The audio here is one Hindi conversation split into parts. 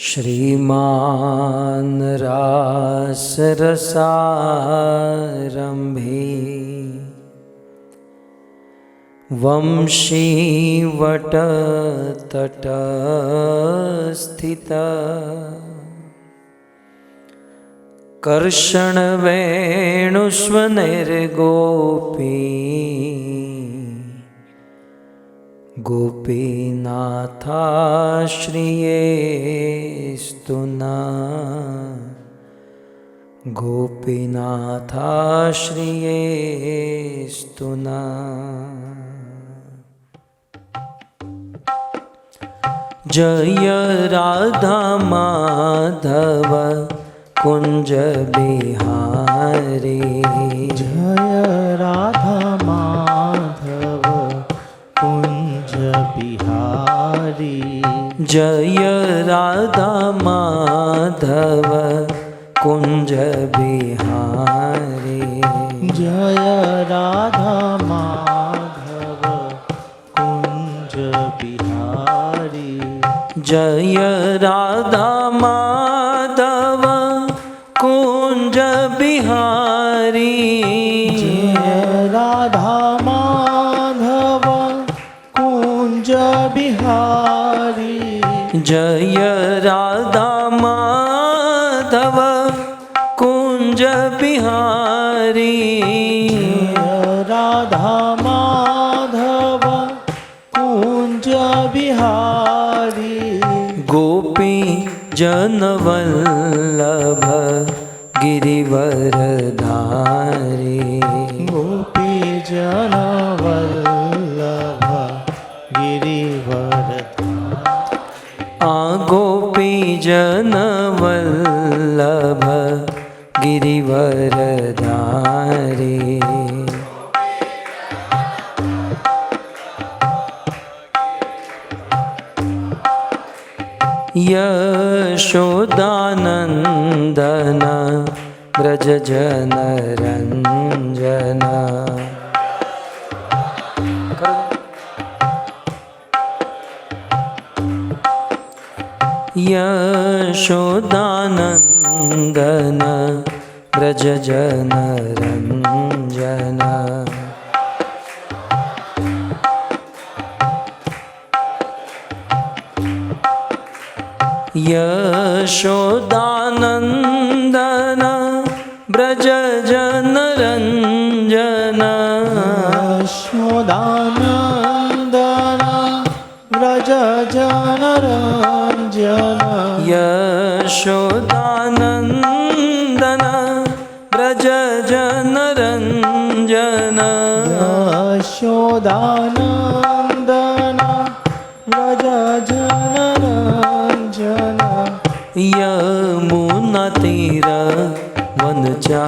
श्रीमान रासरसारंभे वंशीवटतटस्थिता कर्षणवेणुष्वनिर्गोपी गोपीनाथाश्रियेस्तु नः गोपीनाथाश्रियेस्तु नः। जय राधा माधव कुंज बिहारी, जय राधा माधव कुंज बिहारी, जय राधा माधव कुंज बिहारी, जय राधा माधव कुंज बिहारी, जय राधा माधव कुंज बिहारी, जय राधा माधव कुंज बिहारी, जय राधा माधव कुंज बिहारी, राधा माधव कुंज बिहारी, गोपी जनवल्लभ गिरिवरधारी, गोपी जनवल्लभ गिरिवर, गोपी जनवल्लभ गिरिवरधारी, यशोदानंदन ब्रज जनरंजन, यशोदानंदन ब्रज जनरंजन, यशोदानंदन ब्रज जनरंजन, यशोदानंदन ब्रज जनरंजन, यशोदानंदन ब्रज जनरंजन, यशोदानंदन ब्रज जनरंजन, यमुना तीर वनचारी,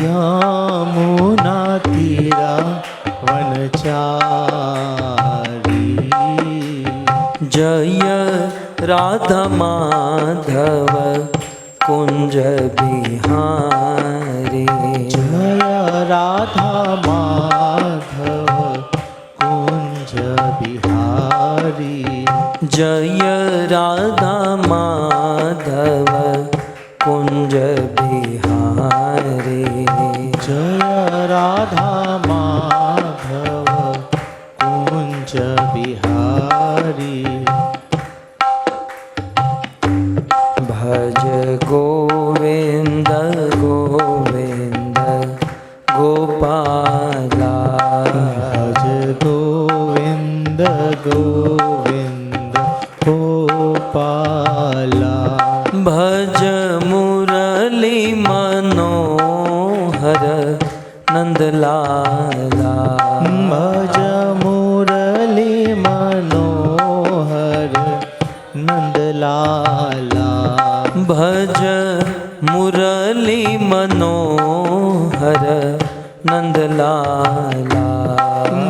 यमुना तीर वनचारी, जय राधा माधव कुंज बिहारी, जय राधा माधव कुंज बिहारी, जय राधा माधव कुंज बिहारी, जय राधा माधव कुंज बिहारी, भज गोविंद गोविंद गोपाला, भज गोविंद गोविंद गोपाला, भज मुरली मनोहर नंदलाला, भज मुरली मनोहर नंदलाला, भज मुरली मनोहर नंदलाला,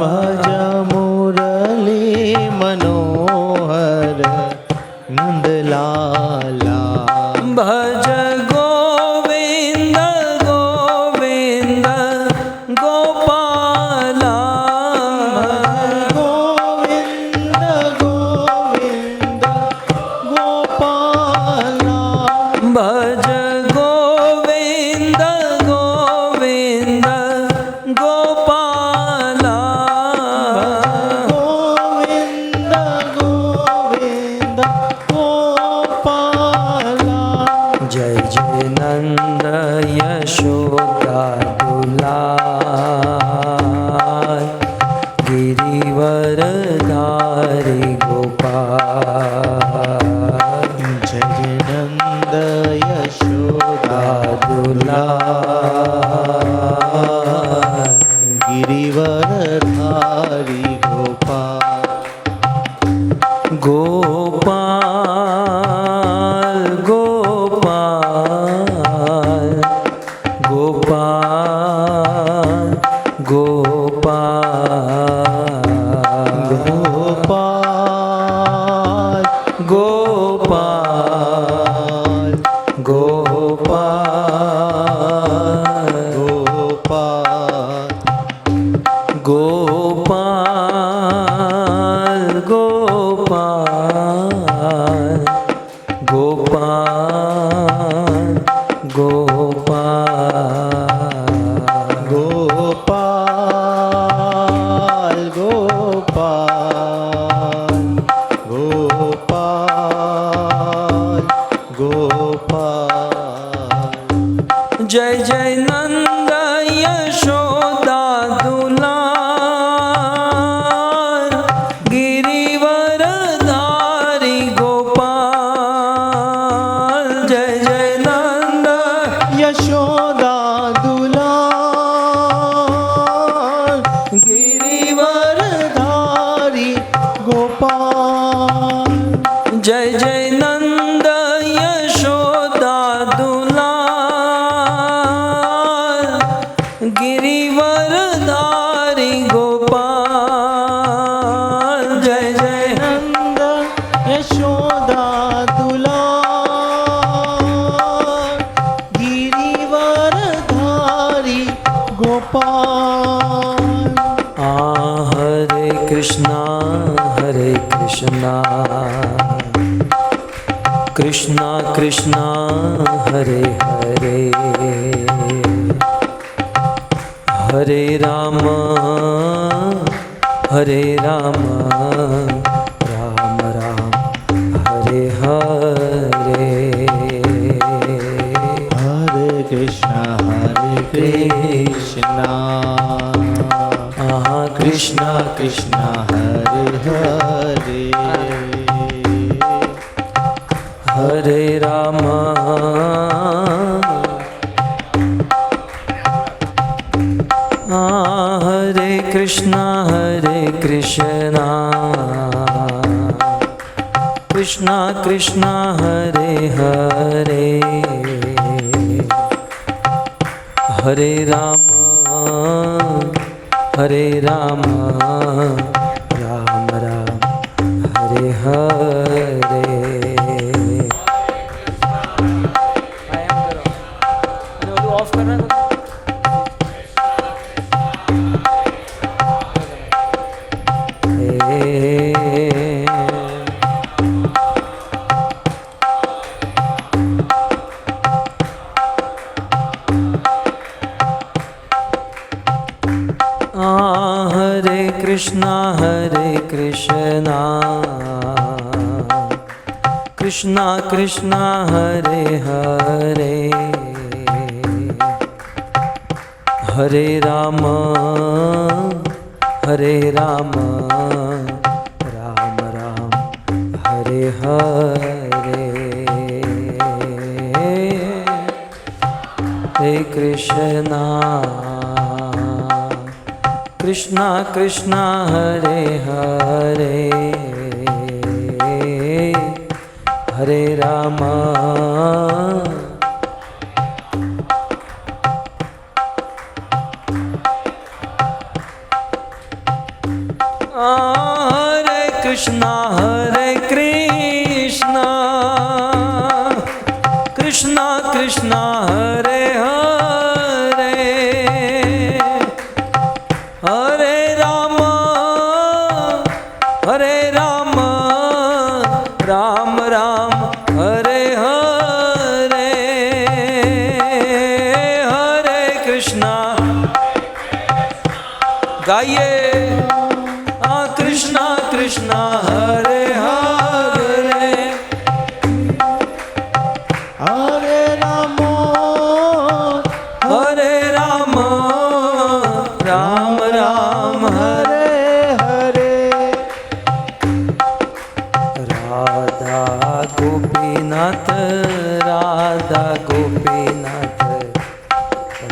भज मुरली मनोहर नंदलाला, भज गोविंद गोविंद गोपाला, गोविंद गोविंद गोपाल गोपाल गोपाल गोपाल गोपाल गोपाल गोपाल गोपाल गोपाल गोपाल गोपाल गोपाल गोपाल गोपाल गोपाल जय जय नंद यशोदा दुलार गिरिवर धारी गोपाल जय जय नंद यशोदा दुलार गिरिवर धारी गोपाल जय जय नंद यशोदा दुलार गिरिवर धारी गोपाल जय जय नंद यशोदा दुलार गिरिवर धारी गोपाल हरे कृष्णा कृष्णा कृष्णा हरे हरे हरे राम राम राम हरे हरे हरे कृष्णा कृष्णा कृष्णा हरे हरे हरे राम हरे कृष्णा कृष्णा कृष्णा हरे हरे हरे राम राम राम हरे हरे ऑफ करना हरे कृष्णा कृष्णा कृष्णा हरे हरे हरे राम राम राम हरे हरे हरे कृष्णा कृष्णा कृष्णा हरे हरे हरे राम हरे कृष्णा कृष्णा कृष्णा हरे हरे हरे राम राम राम हरे हरे हरे कृष्णा गाइए कृष्णा कृष्णा हरे हरे हरे राम राम राम हरे हरे राधा गोपीनाथ राधा गोपीनाथ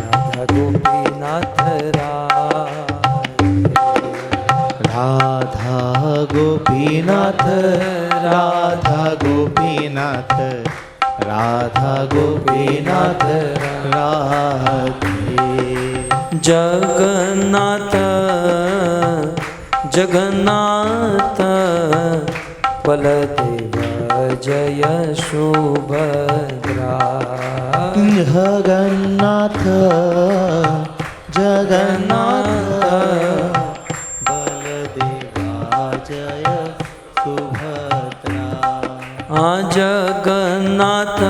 राधा गोपीनाथ राधा गोपीनाथ રાધા ગોપીનાથ રાધા ગોપીનાથ રાધે જગન્નાથ જગન્નાથ બલદેવ જય સુભદ્રા જગન્નાથ જગન્નાથ બલદેવા જય સુભદ્રા જગન્નાથ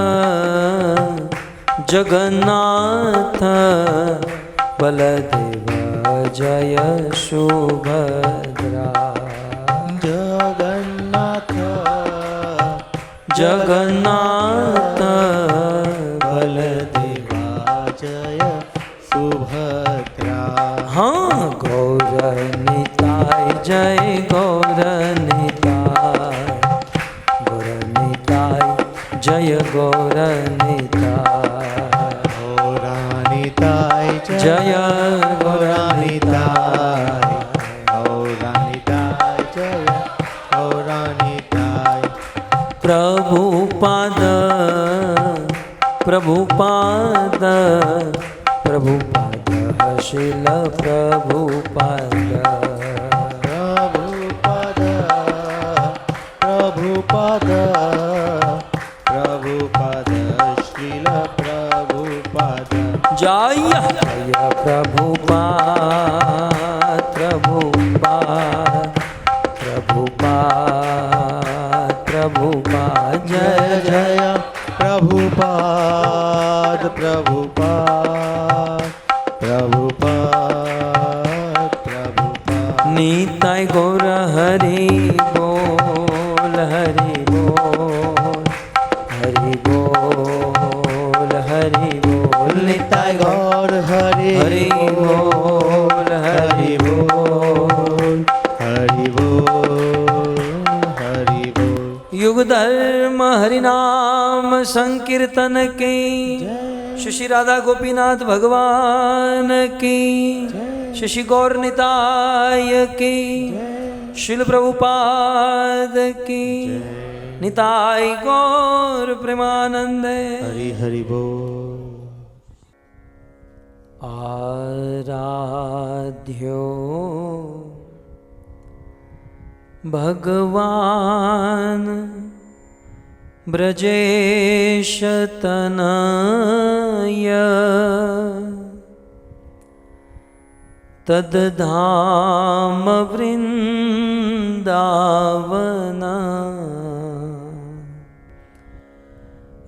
જગન્નાથ બલદેવ જય સુભદ્રા જગન્નાથ જગન્નાથ બલદેવા જય સુભદ્રા હા ગૌરનિતાય જય ગૌરનિતાય ગૌરનિતાય જય ગૌરનિતાય ગૌરાનિતાય જય ગૌરાનિતાય ગૌરાનિતાય જય ગૌરાનિતાય પ્રભુપાદ પ્રભુપાદ પ્રભુપાદ શીલ પ્રભુપાદ પ્રભુપદ પ્રભુપદ પ્રભુપદ શ્રીલ પ્રભુપદ જય જય પ્રભુપાદ પ્રભુપાદ પ્રભુપાદ પ્રભુપાદ જય જય જય પ્રભુપાદ પ્રભુપાદ પ્રભુપાદ પ્રભુપાદ નિતાય ગૌર હરિ બોલ હરિ બોલ હરિ બોલ હરિ બોલ નિતાય ગૌર હરિ હરિ બોલ હરિ બોલ હરિ બોલ હરિ બોલ युग धर्म हरिनाम संकीर्तन की श्री राधा गोपीनाथ भगवान की श्री गौर निताय की शिल प्रभुपाद की निताय गौर प्रेमानंद હરિ હરિ બોલ आराध्यो भगवान ब्रजेश तनय तद्धाम वृंदावना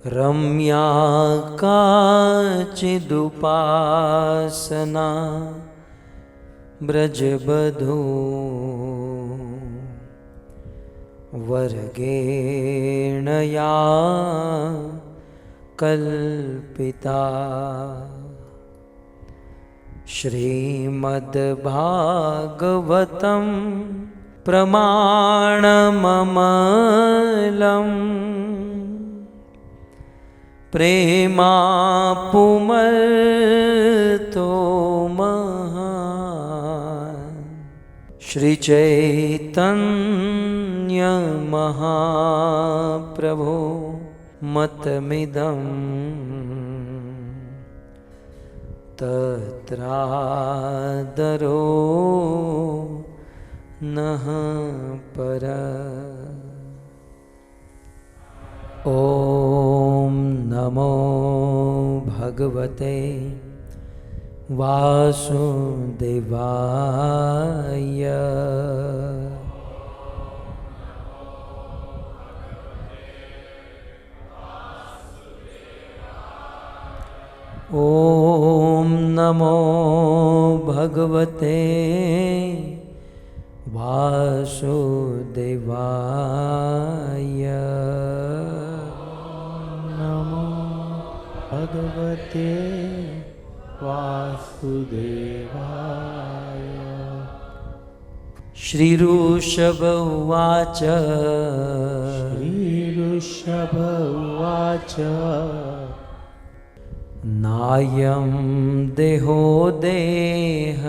रम्या काचिदुपासना ब्रजबधू वर्गेण या कल्पिता श्रीमद्भागवतं प्रमाणममलं प्रेमापुमर्तो महान् श्रीचैतन्य महाप्रभो मतमिदं तत्रादरो नः पर ॐ नमो भगवते वासुदेवाय ॐ नमो भगवते वासुदेवाय નમો ભગવતે વાસુદેવાય श्रीऋषभ उवाच શ્રીઋષભ ઉવાચ नायं देहो देह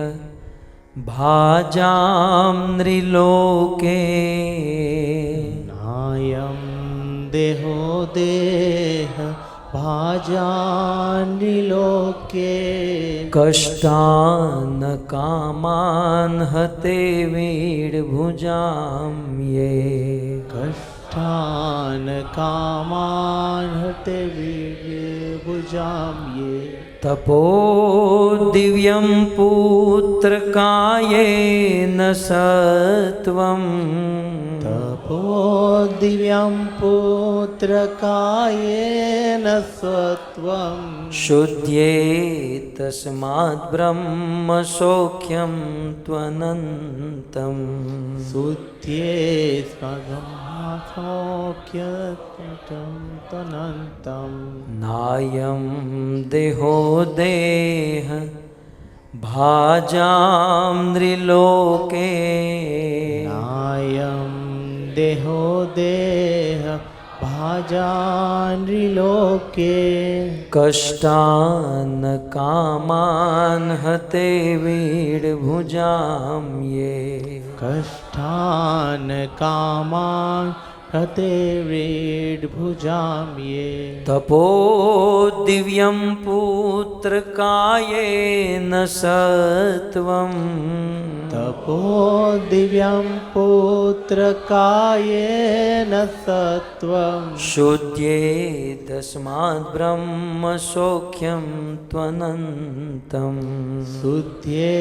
भाजां नृलोके नायं देहो देह भाजानिलोके कष्टान् कामान् हते वीडभुजां ये कष्टान् कामान् हते वीडभुजां ये तपो दिव्यं पुत्रकायेन सत्वम् तपो दिव्यं पुत्रकायेन सत्वं शुद्ध्ये तस्मात् ब्रह्म सौख्यं त्वनन्तम् शुद्धे ब्रह्मसौख्यं त्वनन्तं नायं देहो देह भाजां नृलोके नायं देहो देह भाजानृलोके कष्टान् कामान् हते वीडभुजां ये कष्टान् कामान् हते वीडभुजां ये तपो दिव्यं पुत्रकायेन सत्वम् तपो दिव्यं पुत्रकायेन सत्वं शुद्ध्ये तस्मात् ब्रह्म सौख्यं त्वनन्तम् शुद्धे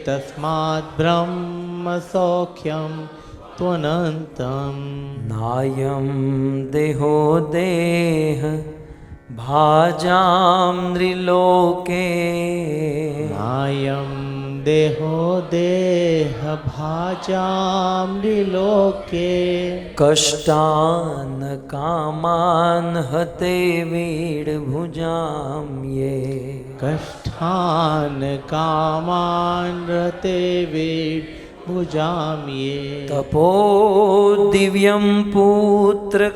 तस्मात् ब्रह्म सौख्यं त्वनन्तं नायं देहो देह भाजां नृलोके नायं देहो देह भाजामृलोके कष्टान् कामान् हते वीडभुजां ये कष्टान् कामान् रते वीडभुजां ये तपो दिव्यं पुत्रकायेन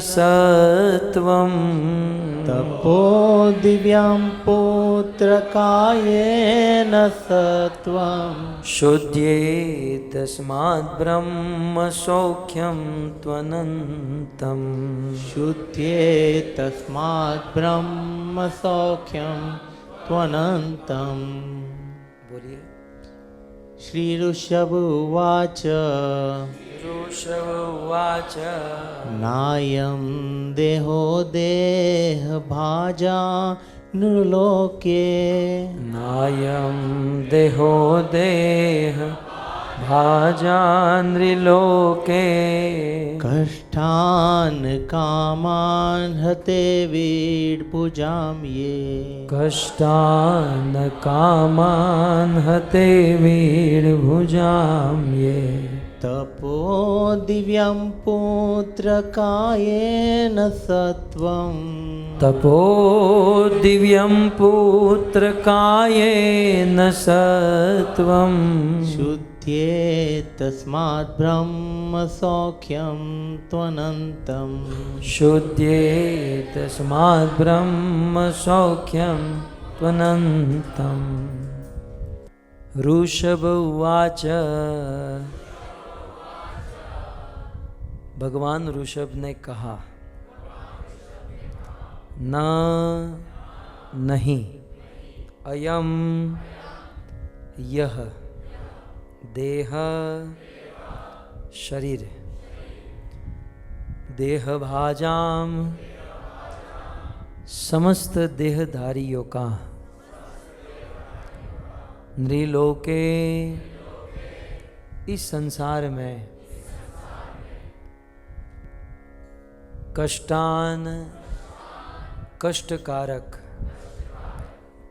सत्वम् तपो दिव्यं पुत्रकायेन सत्वं शुद्ध्ये तस्मात् ब्रह्म सौख्यं त्वनन्तम् शुद्धे तस्मात् ब्रह्म सौख्यं त्वनन्तं बोलिए श्री ऋषभ उवाच ऋषभ उवाच नायं देहो देह भाजा नृलोके नायं देहो देह भाजा नृलोके कष्टान् कामान् हते वीडभुजां ये कष्टान् कामान् हते वीडभुजां ये तपो दिव्यं पुत्रकायेन सत्वं तपो दिव्यं पुत्रकायेन सत्वम् शुद्धे तस्मात् ब्रह्म सौख्यं त्वनन्तं शुद्धे तस्मात् ब्रह्म सौख्यं त्वनन्तम् ऋषभ उवाच भगवान ऋषभ ने कहा न नहीं अयम यह देह शरीर देह भाजाम समस्त देहधारियों का नृलोके इस संसार में कष्टान कष्टकारक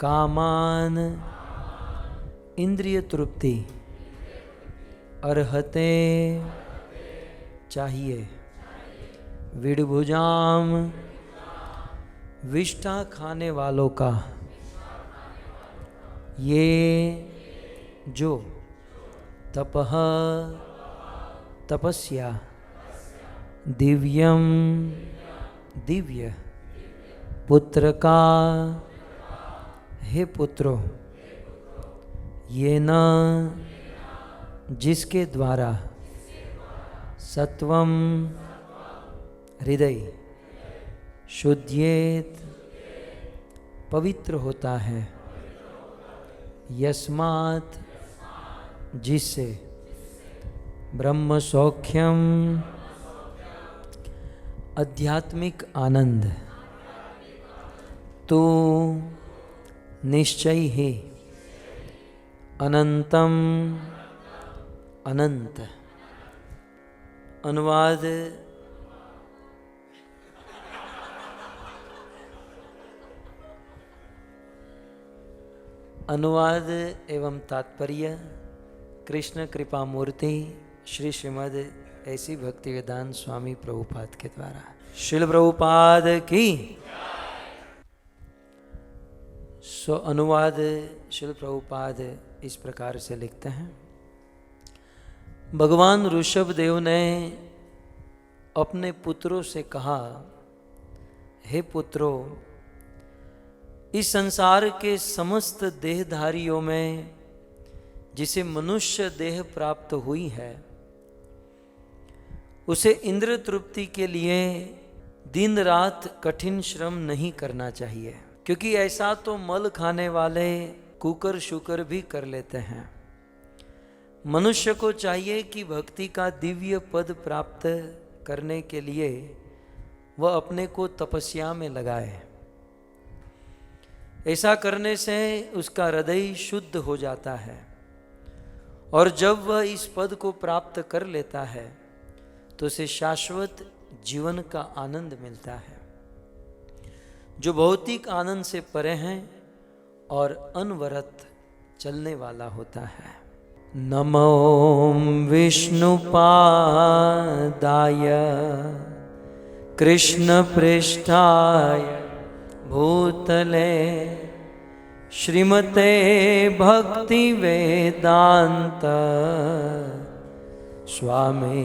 कामान इंद्रिय तृप्ति अर्हते चाहिए विडभुजाम विष्ठा खाने वालों का ये जो तपह तपस्या दिव्यम दिव्य पुत्र का हे पुत्रों ये न जिसके द्वारा सत्वम हृदय शुद्ध्येत पवित्र होता है, यस्मात् जिससे ब्रह्म सौख्यम आध्यात्मिक आनंद तो निश्चय ही अनंतम अनंत। अनुवाद अनुवाद एवं तात्पर्य कृष्ण कृपा मूर्ति श्री श्रीमद् ऐसी भक्ति वेदांत स्वामी प्रभुपाद के द्वारा। श्रील प्रभुपाद की सो अनुवाद श्रील प्रभुपाद इस प्रकार से लिखते हैं। भगवान ऋषभ देव ने अपने पुत्रों से कहा, हे पुत्रों, इस संसार के समस्त देहधारियों में जिसे मनुष्य देह प्राप्त हुई है, उसे इंद्र तृप्ति के लिए दिन रात कठिन श्रम नहीं करना चाहिए, क्योंकि ऐसा तो मल खाने वाले कुकर शुकर भी कर लेते हैं। मनुष्य को चाहिए कि भक्ति का दिव्य पद प्राप्त करने के लिए वह अपने को तपस्या में लगाए। ऐसा करने से उसका हृदय शुद्ध हो जाता है, और जब वह इस पद को प्राप्त कर लेता है तो उसे शाश्वत जीवन का आनंद मिलता है, जो भौतिक आनंद से परे हैं और अनवरत चलने वाला होता है। नमो विष्णुपादाय कृष्ण पृष्ठाय भूतले श्रीमते भक्ति वेदांत स्वामी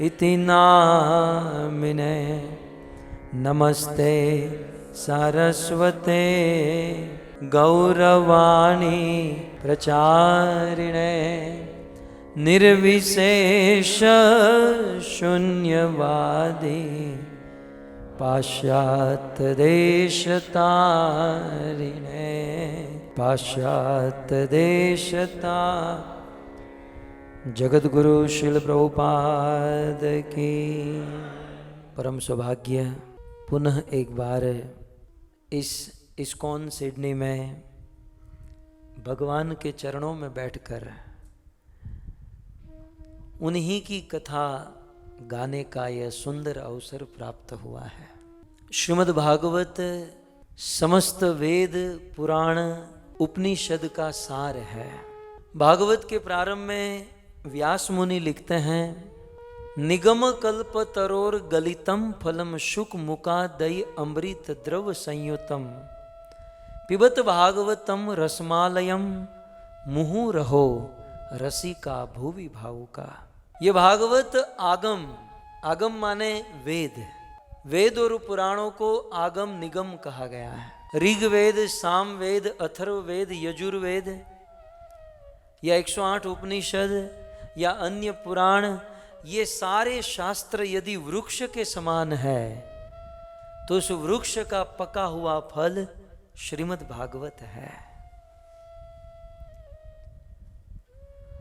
इति नामिने। नमस्ते सारस्वते गौरवाणी प्रचारिणे निर्विशेष शून्यवादी पाश्चात्य देशतारिणे। पाश्चात्य देशता। जगद्गुरु श्रील प्रभुपाद की। परम सौभाग्य पुनः एक बार इस इस्कॉन सिडनी में भगवान के चरणों में बैठकर उन्हीं की कथा गाने का यह सुंदर अवसर प्राप्त हुआ है। श्रीमद् भागवत समस्त वेद पुराण उपनिषद का सार है। भागवत के प्रारंभ में व्यास मुनि लिखते हैं, निगम कल्प तरोर गलितम फलम शुक मुकादय अमृत द्रव संयुतम पिबत भागवतम रसमालयम मुहुरहो रसिका भुवि भावुका। ये भागवत आगम, आगम माने वेद, वेद और पुराणों को आगम निगम कहा गया है। ऋग्वेद, सामवेद, अथर्ववेद, यजुर्वेद या 108 उपनिषद या अन्य पुराण, ये सारे शास्त्र यदि वृक्ष के समान है तो उस वृक्ष का पका हुआ फल श्रीमद् भागवत है।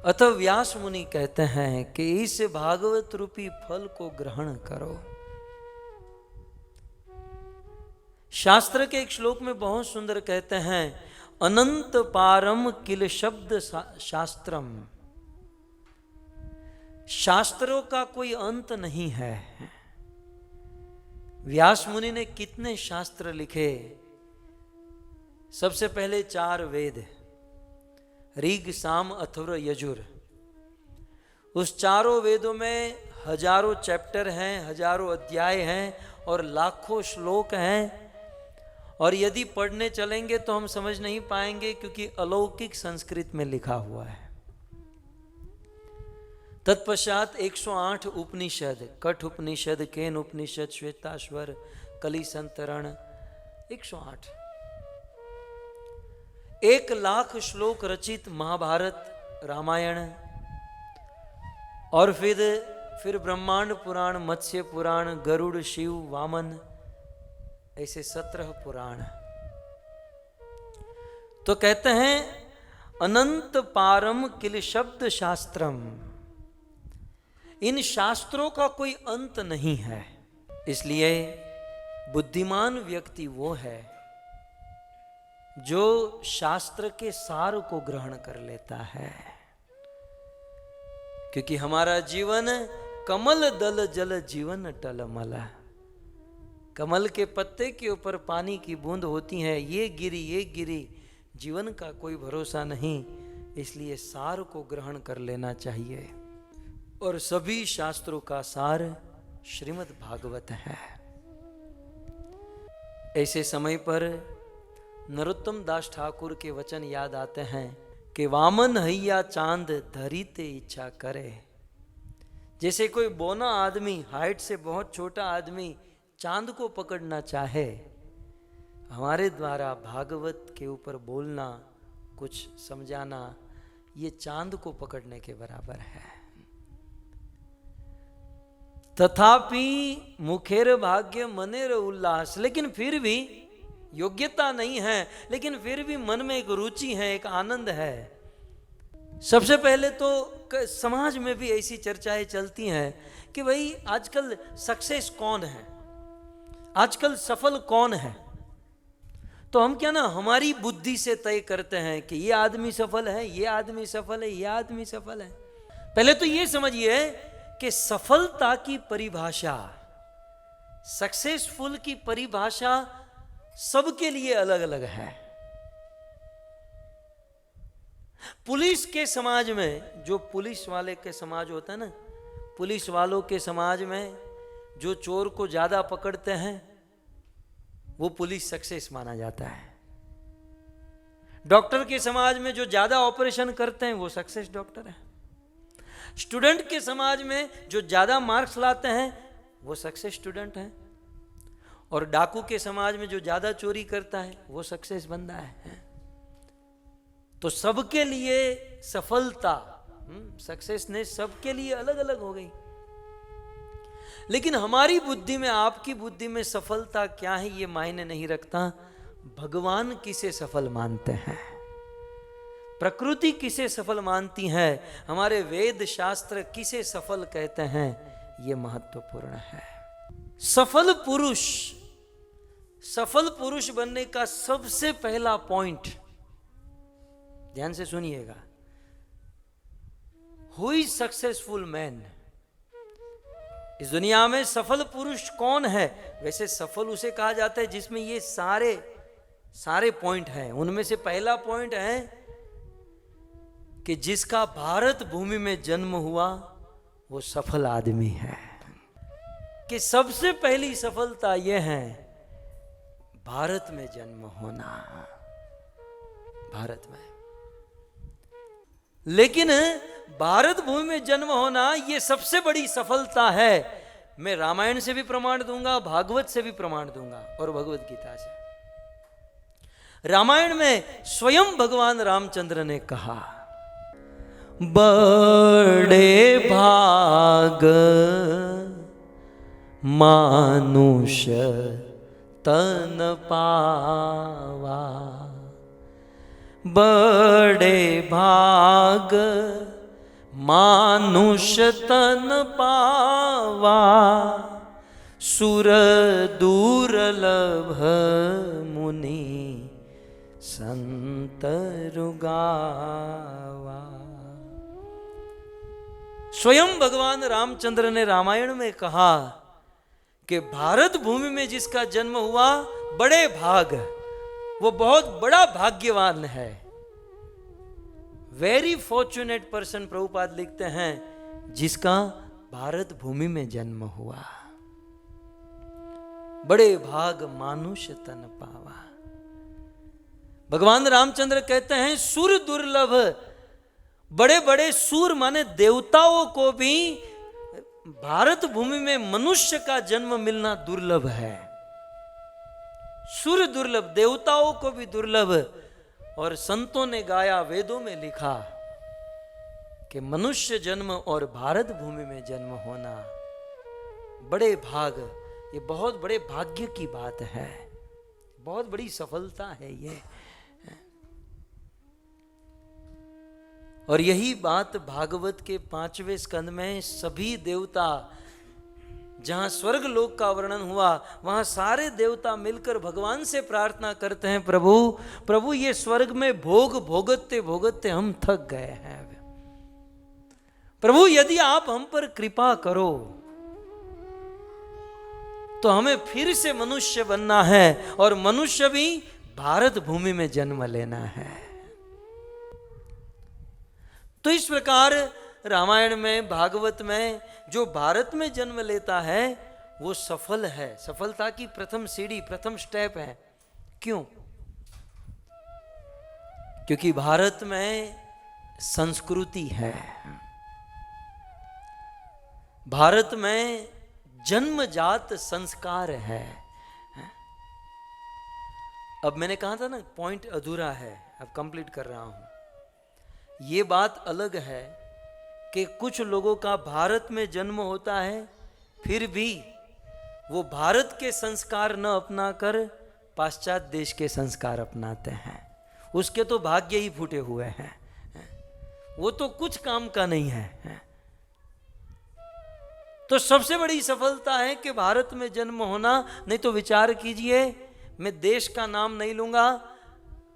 अतः व्यास मुनि कहते हैं कि इस भागवत रूपी फल को ग्रहण करो। शास्त्र के एक श्लोक में बहुत सुंदर कहते हैं, अनंत पारम किल शब्द शास्त्रम। शास्त्रों का कोई अंत नहीं है। व्यास मुनि ने कितने शास्त्र लिखे। सबसे पहले 4 वेद, ऋग, साम, अथर्व, यजुर। उस चारों वेदों में हजारों चैप्टर हैं, हजारों अध्याय हैं और लाखों श्लोक हैं, और यदि पढ़ने चलेंगे तो हम समझ नहीं पाएंगे, क्योंकि अलौकिक संस्कृत में लिखा हुआ है। तत्पश्चात 108 उपनिषद, कठ उपनिषद, केन उपनिषद, श्वेताश्वर, कली संतरण, 108। 1,00,000 श्लोक रचित महाभारत, रामायण, और फिर फिर ब्रह्मांड पुराण, मत्स्य पुराण, गरुड़, शिव, वामन, ऐसे 17 पुराण। तो कहते हैं अनंत पारम किल शब्द शास्त्रम, इन शास्त्रों का कोई अंत नहीं है। इसलिए बुद्धिमान व्यक्ति वो है जो शास्त्र के सार को ग्रहण कर लेता है। क्योंकि हमारा जीवन कमल दल जल जीवन टलमल, कमल के पत्ते के ऊपर पानी की बूंद होती है, ये गिरी, जीवन का कोई भरोसा नहीं। इसलिए सार को ग्रहण कर लेना चाहिए। और सभी शास्त्रों का सार श्रीमद् भागवत है। ऐसे समय पर नरोत्तम दास ठाकुर के वचन याद आते हैं कि वामन हैया चांद धरीते इच्छा करे। जैसे कोई बौना आदमी, हाइट से बहुत छोटा आदमी चांद को पकड़ना चाहे, हमारे द्वारा भागवत के ऊपर बोलना, कुछ समझाना, ये चांद को पकड़ने के बराबर है। तथापि मुखेर भाग्य मनेर उल्लास, लेकिन फिर भी योग्यता नहीं है, लेकिन फिर भी मन में एक रुचि है, एक आनंद है। सबसे पहले तो समाज में भी ऐसी चर्चाएं चलती हैं कि भाई आजकल सक्सेस कौन है, आजकल सफल कौन है। तो हम क्या ना हमारी बुद्धि से तय करते हैं कि ये आदमी सफल है, ये आदमी सफल है, ये आदमी सफल है। पहले तो ये समझिए कि सफलता की परिभाषा, सक्सेसफुल की परिभाषा सबके लिए अलग अलग है। पुलिस के समाज में, जो पुलिस वाले के समाज होता है ना, पुलिस वालों के समाज में जो चोर को ज्यादा पकड़ते हैं वो पुलिस सक्सेस माना जाता है। डॉक्टर के समाज में जो ज्यादा ऑपरेशन करते हैं वो सक्सेस डॉक्टर है। स्टूडेंट के समाज में जो ज्यादा मार्क्स लाते हैं वो सक्सेस स्टूडेंट है। और डाकू के समाज में जो ज्यादा चोरी करता है वो सक्सेस बंदा है। तो सबके लिए सफलता, सक्सेसनेस सबके लिए अलग अलग हो गई। लेकिन हमारी बुद्धि में, आपकी बुद्धि में सफलता क्या है ये मायने नहीं रखता। भगवान किसे सफल मानते हैं, प्रकृति किसे सफल मानती है, हमारे वेद शास्त्र किसे सफल कहते हैं, ये महत्वपूर्ण है। सफल पुरुष बनने का सबसे पहला पॉइंट ध्यान से सुनिएगा, हु इज सक्सेसफुल मैन। इस दुनिया में सफल पुरुष कौन है? वैसे सफल उसे कहा जाता है जिसमें ये सारे पॉइंट हैं। उनमें से पहला पॉइंट है कि जिसका भारत भूमि में जन्म हुआ वो सफल आदमी है। कि सबसे पहली सफलता यह है भारत में जन्म होना, भारत में। लेकिन भारत भूमि में जन्म होना ये सबसे बड़ी सफलता है। मैं रामायण से भी प्रमाण दूंगा, भागवत से भी प्रमाण दूंगा और भगवत गीता से। रामायण में स्वयं भगवान रामचंद्र ने कहा, बड़े भाग मानुष तन पावा, बड़े भाग मानुष तन पावा, सुर दुर्लभ मुनि संत रुगावा। स्वयं भगवान रामचंद्र ने रामायण में कहा कि भारत भूमि में जिसका जन्म हुआ बड़े भाग, वो बहुत बड़ा भाग्यवान है। वेरी फॉर्चुनेट पर्सन, प्रभुपाद लिखते हैं, जिसका भारत भूमि में जन्म हुआ। बड़े भाग मानुष तन पावा। भगवान रामचंद्र कहते हैं सुर दुर्लभ, बड़े बड़े सूर माने देवताओं को भी भारत भूमि में मनुष्य का जन्म मिलना दुर्लभ है। सुर दुर्लभ, देवताओं को भी दुर्लभ। और संतों ने गाया, वेदों में लिखा कि मनुष्य जन्म और भारत भूमि में जन्म होना बड़े भाग, ये बहुत बड़े भाग्य की बात है, बहुत बड़ी सफलता है ये। और यही बात भागवत के 5वें स्कंद में सभी देवता, जहां स्वर्ग लोक का वर्णन हुआ, वहां सारे देवता मिलकर भगवान से प्रार्थना करते हैं, प्रभु प्रभु ये स्वर्ग में भोग भोगते भोगते हम थक गए हैं, प्रभु यदि आप हम पर कृपा करो तो हमें फिर से मनुष्य बनना है और मनुष्य भी भारत भूमि में जन्म लेना है। तो इस प्रकार रामायण में, भागवत में जो भारत में जन्म लेता है वो सफल है, सफलता की प्रथम सीढ़ी, प्रथम स्टेप है। क्यों? क्योंकि भारत में संस्कृति है, भारत में जन्मजात संस्कार है। अब मैंने कहा था ना पॉइंट अधूरा है, अब कंप्लीट कर रहा हूं। ये बात अलग है कि कुछ लोगों का भारत में जन्म होता है, फिर भी वो भारत के संस्कार न अपनाकर पाश्चात्य देश के संस्कार अपनाते हैं। उसके तो भाग्य ही फूटे हुए हैं, वो तो कुछ काम का नहीं है। तो सबसे बड़ी सफलता है कि भारत में जन्म होना। नहीं तो विचार कीजिए, मैं देश का नाम नहीं लूंगा,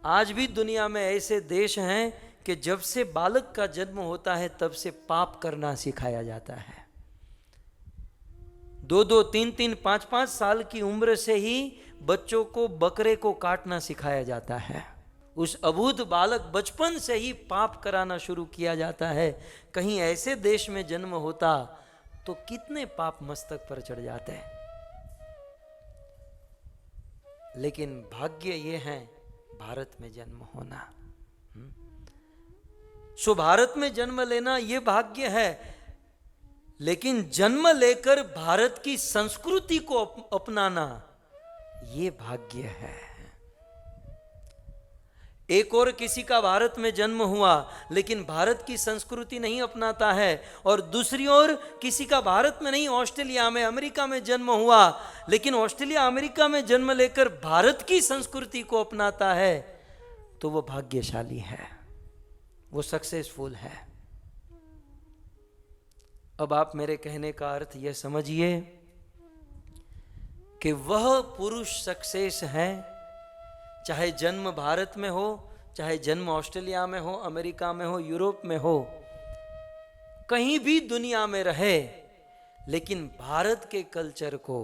आज भी दुनिया में ऐसे देश हैं कि जब से बालक का जन्म होता है तब से पाप करना सिखाया जाता है। 2-2, 3-3, 5-5 साल की उम्र से ही बच्चों को बकरे को काटना सिखाया जाता है। उस अबूझ बालक बचपन से ही पाप कराना शुरू किया जाता है। कहीं ऐसे देश में जन्म होता तो कितने पाप मस्तक पर चढ़ जाते हैं। लेकिन भाग्य ये है भारत में जन्म होना। सो भारत में जन्म लेना ये भाग्य है, लेकिन जन्म लेकर भारत की संस्कृति को अपनाना ये भाग्य है। एक और किसी का भारत में जन्म हुआ लेकिन भारत की संस्कृति नहीं अपनाता है, और दूसरी ओर किसी का भारत में नहीं, ऑस्ट्रेलिया में, अमेरिका में जन्म हुआ, लेकिन ऑस्ट्रेलिया अमेरिका में जन्म लेकर भारत की संस्कृति को अपनाता है, तो वो भाग्यशाली है, वो सक्सेसफुल है। अब आप मेरे कहने का अर्थ यह समझिए कि वह पुरुष सक्सेस है, चाहे जन्म भारत में हो, चाहे जन्म ऑस्ट्रेलिया में हो, अमेरिका में हो, यूरोप में हो, कहीं भी दुनिया में रहे, लेकिन भारत के कल्चर को,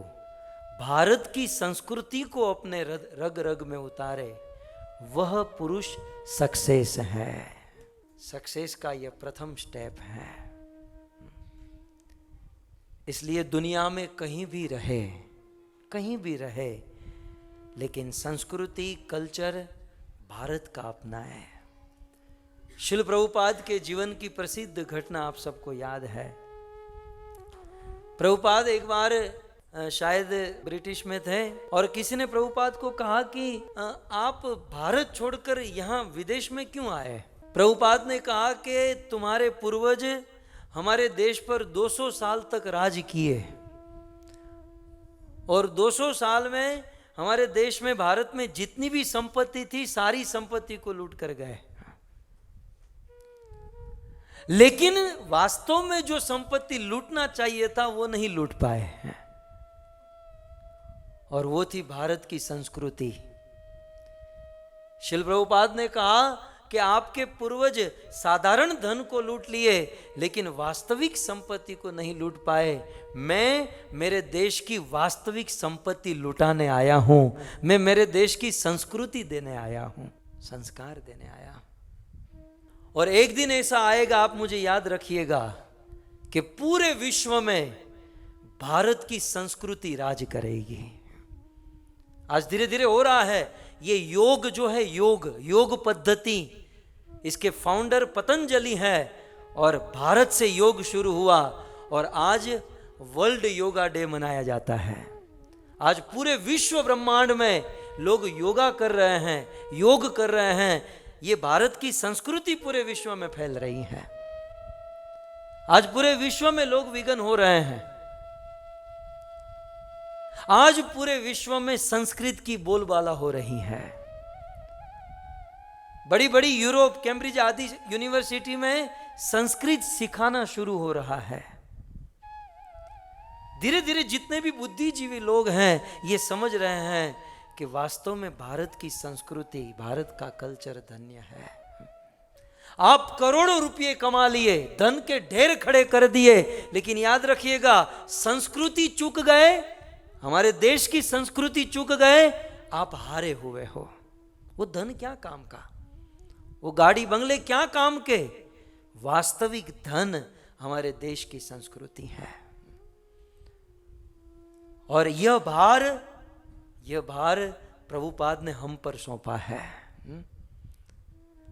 भारत की संस्कृति को अपने रग रग में उतारे, वह पुरुष सक्सेस है। सक्सेस का यह प्रथम स्टेप है। इसलिए दुनिया में कहीं भी रहे, कहीं भी रहे, लेकिन संस्कृति, कल्चर भारत का अपना है। शिल प्रभुपाद के जीवन की प्रसिद्ध घटना आप सबको याद है। प्रभुपाद एक बार शायद ब्रिटिश में थे और किसी ने प्रभुपाद को कहा कि आप भारत छोड़कर यहाँ विदेश में क्यों आए। प्रभुपाद ने कहा कि तुम्हारे पूर्वज हमारे देश पर 200 साल तक राज किए और 200 साल में हमारे देश में, भारत में जितनी भी संपत्ति थी सारी संपत्ति को लूट कर गए, लेकिन वास्तव में जो संपत्ति लूटना चाहिए था वो नहीं लूट पाए, और वो थी भारत की संस्कृति। शिल प्रभुपाद ने कहा कि आपके पूर्वज साधारण धन को लूट लिए लेकिन वास्तविक संपत्ति को नहीं लूट पाए। मैं मेरे देश की वास्तविक संपत्ति लुटाने आया हूं, मैं मेरे देश की संस्कृति देने आया हूं, संस्कार देने आया हूं। और एक दिन ऐसा आएगा, आप मुझे याद रखिएगा, कि पूरे विश्व में भारत की संस्कृति राज करेगी। आज धीरे धीरे हो रहा है। ये योग जो है, योग पद्धति, इसके फाउंडर पतंजलि है और भारत से योग शुरू हुआ और आज वर्ल्ड योगा डे मनाया जाता है। आज पूरे विश्व ब्रह्मांड में लोग योगा कर रहे हैं, योग कर रहे हैं। ये भारत की संस्कृति पूरे विश्व में फैल रही है। आज पूरे विश्व में लोग वीगन हो रहे हैं। आज पूरे विश्व में संस्कृत की बोलबाला हो रही है। बड़ी बड़ी यूरोप, कैम्ब्रिज आदि यूनिवर्सिटी में संस्कृत सिखाना शुरू हो रहा है। धीरे धीरे जितने भी बुद्धिजीवी लोग हैं ये समझ रहे हैं कि वास्तव में भारत की संस्कृति, भारत का कल्चर धन्य है। आप करोड़ों रुपए कमा लिए, धन के ढेर खड़े कर दिए, लेकिन याद रखिएगा संस्कृति चूक गए, हमारे देश की संस्कृति चूक गए, आप हारे हुए हो। वो धन क्या काम का, वो गाड़ी बंगले क्या काम के? वास्तविक धन हमारे देश की संस्कृति है। और यह भार प्रभुपाद ने हम पर सौंपा है।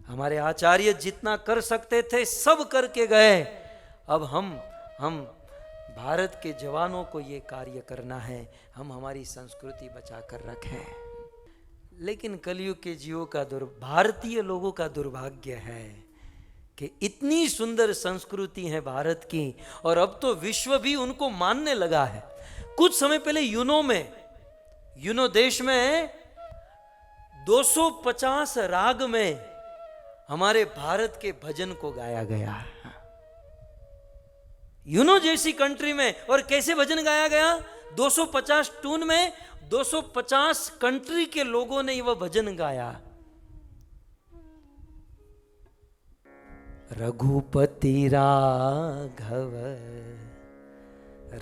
हमारे आचार्य जितना कर सकते थे सब करके गए। अब हम भारत के जवानों को ये कार्य करना है, हम हमारी संस्कृति बचा कर रखें। लेकिन कलयुग के जीवों का भारतीय लोगों का दुर्भाग्य है कि इतनी सुंदर संस्कृति है भारत की, और अब तो विश्व भी उनको मानने लगा है। कुछ समय पहले यूनो देश में 250 राग में हमारे भारत के भजन को गाया गया। यूनो जैसी कंट्री में, और कैसे भजन गाया गया? 250 टून में 250 कंट्री के लोगों ने वह भजन गाया। रघुपति राघव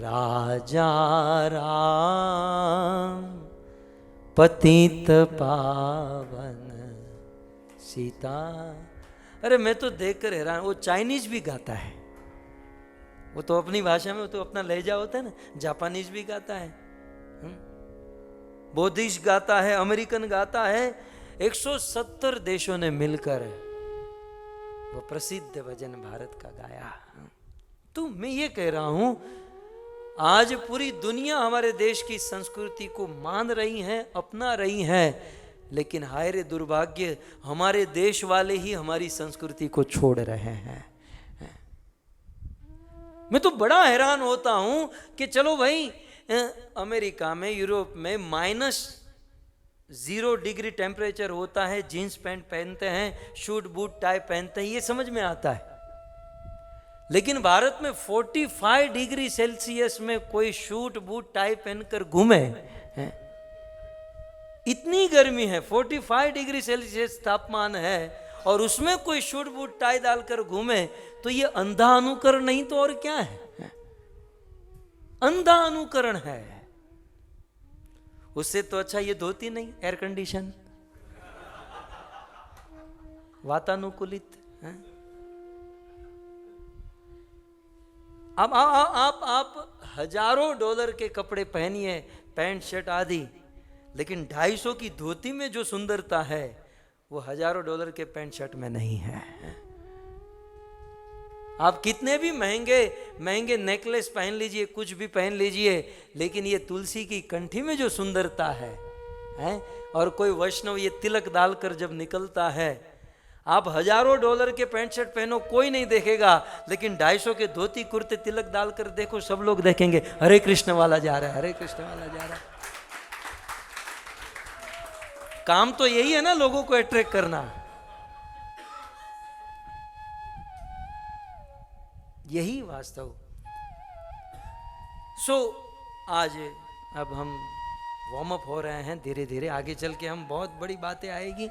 राजा राम, पतित पावन सीता। अरे मैं तो देखकर हैरान, वो चाइनीज भी गाता है, वो तो अपनी भाषा में, वो तो अपना लहजा होता है ना। जापानीज भी गाता है, बौद्धिस्ट गाता है, अमेरिकन गाता है। 170 देशों ने मिलकर वो प्रसिद्ध भजन भारत का गाया। तो मैं ये कह रहा हूं, आज पूरी दुनिया हमारे देश की संस्कृति को मान रही है, अपना रही है, लेकिन हाय रे दुर्भाग्य, हमारे देश वाले ही हमारी संस्कृति को छोड़ रहे हैं। मैं तो बड़ा हैरान होता हूं कि चलो भाई, अमेरिका में, यूरोप में -0 डिग्री टेम्परेचर होता है, जीन्स पैंट पहनते हैं, शूट बूट टाई पहनते हैं, ये समझ में आता है। लेकिन भारत में 45 डिग्री सेल्सियस में कोई शूट बूट टाई पहनकर घूमे, इतनी गर्मी है, 45 डिग्री सेल्सियस तापमान है, और उसमें कोई शूट बूट टाई डालकर घूमे, तो ये अंधा अनुकरण नहीं तो और क्या है? अंधा अनुकरण है। उससे तो अच्छा ये धोती नहीं, एयर कंडीशन, वातानुकूलित है। अब आप हजारों डॉलर के कपड़े पहनिए, पैंट शर्ट आदि, लेकिन 250 की धोती में जो सुंदरता है वो हजारों डॉलर के पैंट शर्ट में नहीं है। आप कितने भी महंगे नेकलेस पहन लीजिए, कुछ भी पहन लीजिए, लेकिन ये तुलसी की कंठी में जो सुंदरता है, और कोई वैष्णव ये तिलक डालकर जब निकलता है, आप हजारों डॉलर के पैंट शर्ट पहनो, कोई नहीं देखेगा, लेकिन 250 के धोती कुर्ते तिलक डालकर देखो, सब लोग देखेंगे, हरे कृष्ण वाला जा रहा है, हरे कृष्ण वाला जा रहा है। काम तो यही है ना, लोगों को अट्रैक्ट करना। यही वास्तव। आज अब हम वार्म अप हो रहे हैं, धीरे धीरे आगे चल के हम बहुत बड़ी बातें आएगी।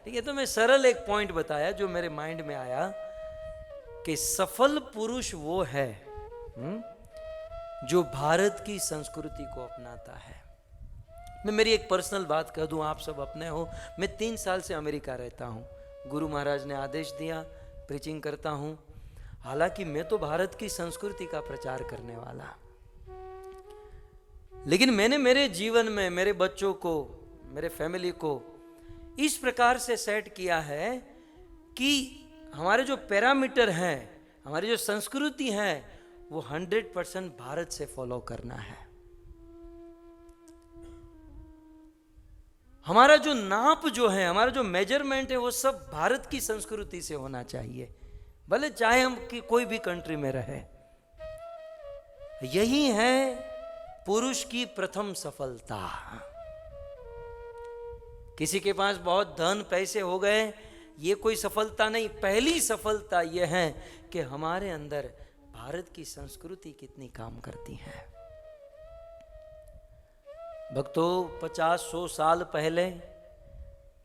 ठीक है, तो मैं सरल एक पॉइंट बताया जो मेरे माइंड में आया कि सफल पुरुष वो है जो भारत की संस्कृति को अपनाता है। मैं मेरी एक पर्सनल बात कह दूं, आप सब अपने हो। मैं 3 साल से अमेरिका रहता हूं। गुरु महाराज ने आदेश दिया, प्रीचिंग करता हूं। हालांकि मैं तो भारत की संस्कृति का प्रचार करने वाला, लेकिन मैंने मेरे जीवन में मेरे बच्चों को, मेरे फैमिली को इस प्रकार से सेट किया है कि हमारे जो पैरामीटर हैं, हमारी जो संस्कृति है, वो 100% भारत से फॉलो करना है। हमारा जो नाप जो है, हमारा जो मेजरमेंट है, वो सब भारत की संस्कृति से होना चाहिए। भले चाहे हम कि कोई भी कंट्री में रहे। यही है पुरुष की प्रथम सफलता। किसी के पास बहुत धन पैसे हो गए, ये कोई सफलता नहीं। पहली सफलता यह है कि हमारे अंदर भारत की संस्कृति कितनी काम करती है। भक्तों, 50-100 साल पहले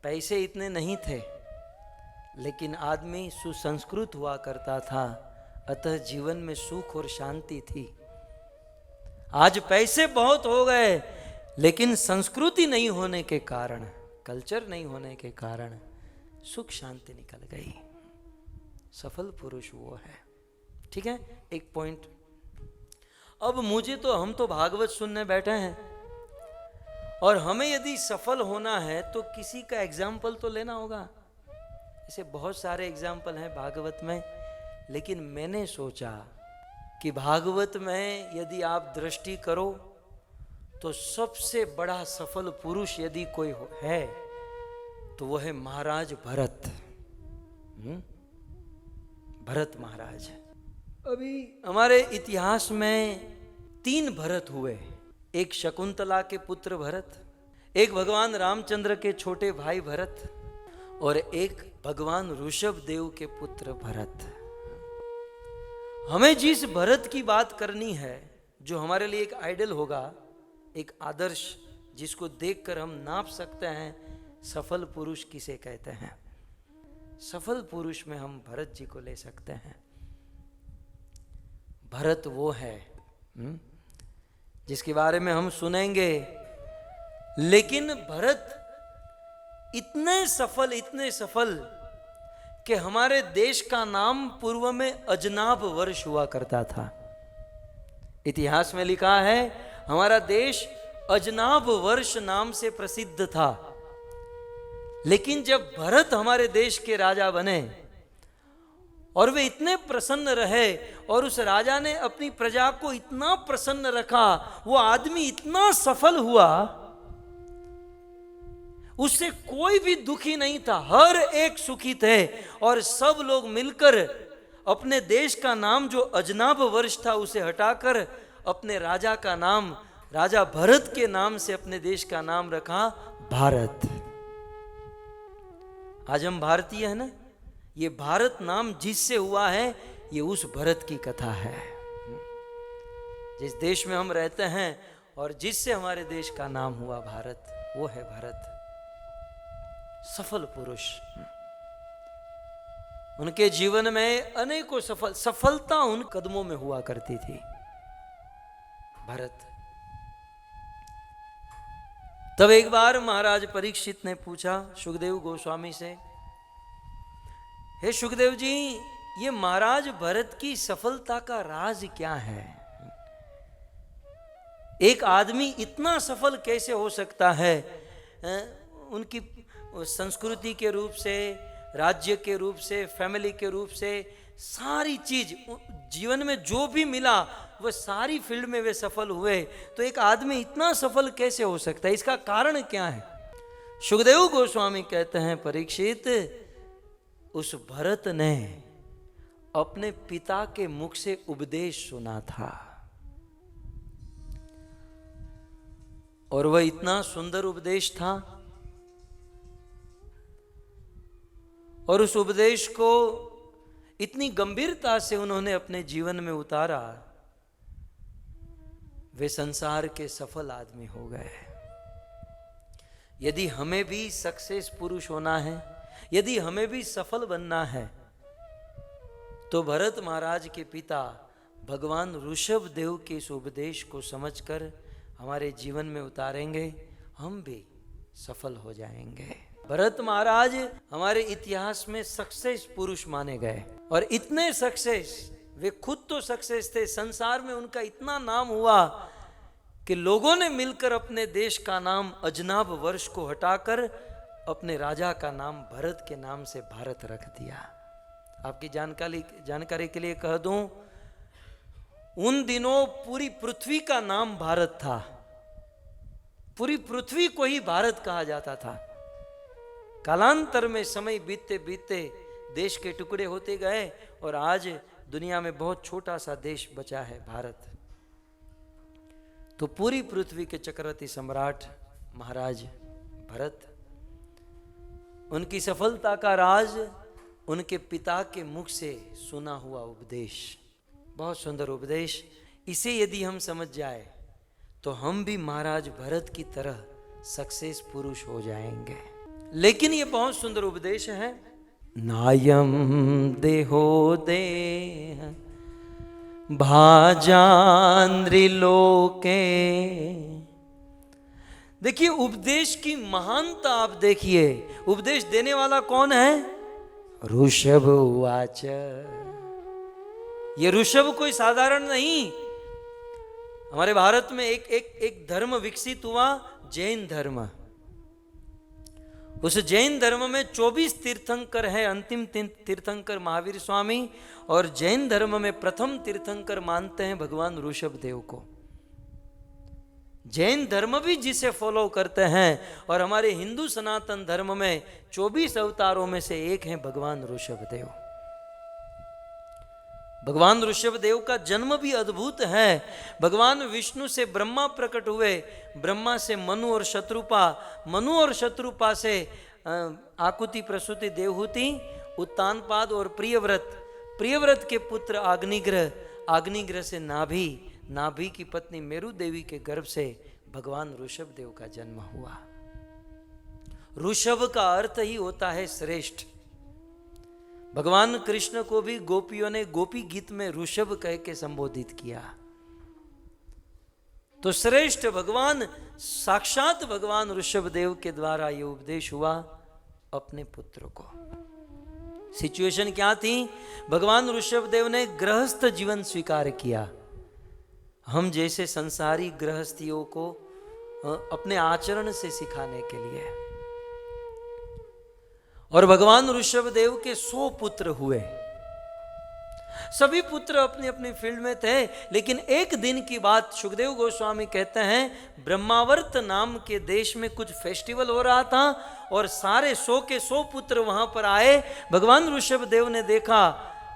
पैसे इतने नहीं थे, लेकिन आदमी सुसंस्कृत हुआ करता था, अतः जीवन में सुख और शांति थी। आज पैसे बहुत हो गए, लेकिन संस्कृति नहीं होने के कारण, कल्चर नहीं होने के कारण सुख शांति निकल गई। सफल पुरुष वो है। ठीक है, एक पॉइंट। अब हम तो भागवत सुनने बैठे हैं, और हमें यदि सफल होना है तो किसी का एग्जाम्पल तो लेना होगा। ऐसे बहुत सारे एग्जाम्पल हैं भागवत में, लेकिन मैंने सोचा कि भागवत में यदि आप दृष्टि करो तो सबसे बड़ा सफल पुरुष यदि कोई है तो वो है महाराज भरत। भरत महाराज। अभी हमारे इतिहास में 3 भरत हुए। एक शकुंतला के पुत्र भरत, एक भगवान रामचंद्र के छोटे भाई भरत, और एक भगवान ऋषभ देव के पुत्र भरत। हमें जिस भरत की बात करनी है, जो हमारे लिए एक आइडल होगा, एक आदर्श, जिसको देखकर हम नाप सकते हैं सफल पुरुष किसे कहते हैं, सफल पुरुष में हम भरत जी को ले सकते हैं। भरत वो है जिसके बारे में हम सुनेंगे, लेकिन भरत इतने सफल कि हमारे देश का नाम पूर्व में अजनाब वर्ष हुआ करता था। इतिहास में लिखा है हमारा देश अजनाब वर्ष नाम से प्रसिद्ध था। लेकिन जब भरत हमारे देश के राजा बने और वे इतने प्रसन्न रहे, और उस राजा ने अपनी प्रजा को इतना प्रसन्न रखा, वो आदमी इतना सफल हुआ, उससे कोई भी दुखी नहीं था, हर एक सुखी थे। और सब लोग मिलकर अपने देश का नाम जो अजनाब वर्ष था उसे हटाकर अपने राजा का नाम, राजा भरत के नाम से अपने देश का नाम रखा भारत। आज हम भारतीय है ना, ये भारत नाम जिससे हुआ है ये उस भरत की कथा है। जिस देश में हम रहते हैं और जिससे हमारे देश का नाम हुआ भारत, वो है भरत। सफल पुरुष। उनके जीवन में अनेकों सफलता उन कदमों में हुआ करती थी। भरत। तब एक बार महाराज परीक्षित ने पूछा सुखदेव गोस्वामी से, हे सुखदेव जी, ये महाराज भरत की सफलता का राज क्या है? एक आदमी इतना सफल कैसे हो सकता है? उनकी संस्कृति के रूप से, राज्य के रूप से, फैमिली के रूप से, सारी चीज जीवन में जो भी मिला वह सारी फील्ड में वे सफल हुए। तो एक आदमी इतना सफल कैसे हो सकता है? इसका कारण क्या है? सुखदेव गोस्वामी कहते हैं, परीक्षित, उस भरत ने अपने पिता के मुख से उपदेश सुना था, और वह इतना सुंदर उपदेश था, और उस उपदेश को इतनी गंभीरता से उन्होंने अपने जीवन में उतारा, वे संसार के सफल आदमी हो गए। यदि हमें भी सक्सेस पुरुष होना है, यदि हमें भी सफल बनना है, तो भरत महाराज के पिता भगवान ऋषभ देव के इस उपदेश को समझकर हमारे जीवन में उतारेंगे, हम भी सफल हो जाएंगे। भरत महाराज हमारे इतिहास में सक्सेस पुरुष माने गए, और इतने सक्सेस, वे खुद तो सक्सेस थे, संसार में उनका इतना नाम हुआ कि लोगों ने मिलकर अपने देश का नाम अजनाब वर्ष को हटाकर अपने राजा का नाम भरत के नाम से भारत रख दिया। आपकी जानकारी के लिए कह दूं, उन दिनों पूरी पृथ्वी का नाम भारत था। पूरी पृथ्वी को ही भारत कहा जाता था। कालांतर में समय बीतते बीतते देश के टुकड़े होते गए और आज दुनिया में बहुत छोटा सा देश बचा है भारत। तो पूरी पृथ्वी के चक्रवर्ती सम्राट महाराज भरत, उनकी सफलता का राज उनके पिता के मुख से सुना हुआ उपदेश, बहुत सुंदर उपदेश। इसे यदि हम समझ जाए तो हम भी महाराज भरत की तरह सक्सेस पुरुष हो जाएंगे। लेकिन ये बहुत सुंदर उपदेश है। नायम देहो देह भाजान्द्रिलोके। देखिए उपदेश की महानता आप देखिए। उपदेश देने वाला कौन है? ऋषभ उवाच। ये ऋषभ कोई साधारण नहीं। हमारे भारत में एक धर्म विकसित हुआ, जैन धर्म। उस जैन धर्म में 24 तीर्थंकर हैं। अंतिम तीर्थंकर महावीर स्वामी, और जैन धर्म में प्रथम तीर्थंकर मानते हैं भगवान ऋषभ देव को। जैन धर्म भी जिसे फॉलो करते हैं, और हमारे हिंदू सनातन धर्म में 24 अवतारों में से एक हैं भगवान ऋषभ देव। भगवान ऋषभ देव का जन्म भी अद्भुत है। भगवान विष्णु से ब्रह्मा प्रकट हुए, ब्रह्मा से मनु और शत्रुपा, मनु और शत्रुपा से आकुति, प्रसूति, देवहूति, उत्तानपाद और प्रियव्रत, प्रियव्रत के पुत्र अग्निग्रह, अग्निग्रह से नाभि, नाभि की पत्नी मेरु देवी के गर्भ से भगवान ऋषभ देव का जन्म हुआ। ऋषभ का अर्थ ही होता है श्रेष्ठ। भगवान कृष्ण को भी गोपियों ने गोपी गीत में ऋषभ कह के संबोधित किया। तो श्रेष्ठ भगवान, साक्षात भगवान ऋषभ देव के द्वारा यह उपदेश हुआ अपने पुत्र को। सिचुएशन क्या थी? भगवान ऋषभ देव ने गृहस्थ जीवन स्वीकार किया, हम जैसे संसारी गृहस्थियों को अपने आचरण से सिखाने के लिए। और भगवान ऋषभ देव के 100 पुत्र हुए। सभी पुत्र अपनी अपनी फील्ड में थे, लेकिन एक दिन की बात सुखदेव गोस्वामी कहते हैं, ब्रह्मावर्त नाम के देश में कुछ फेस्टिवल हो रहा था और सारे 100 के 100 पुत्र वहां पर आए। भगवान ऋषभ देव ने देखा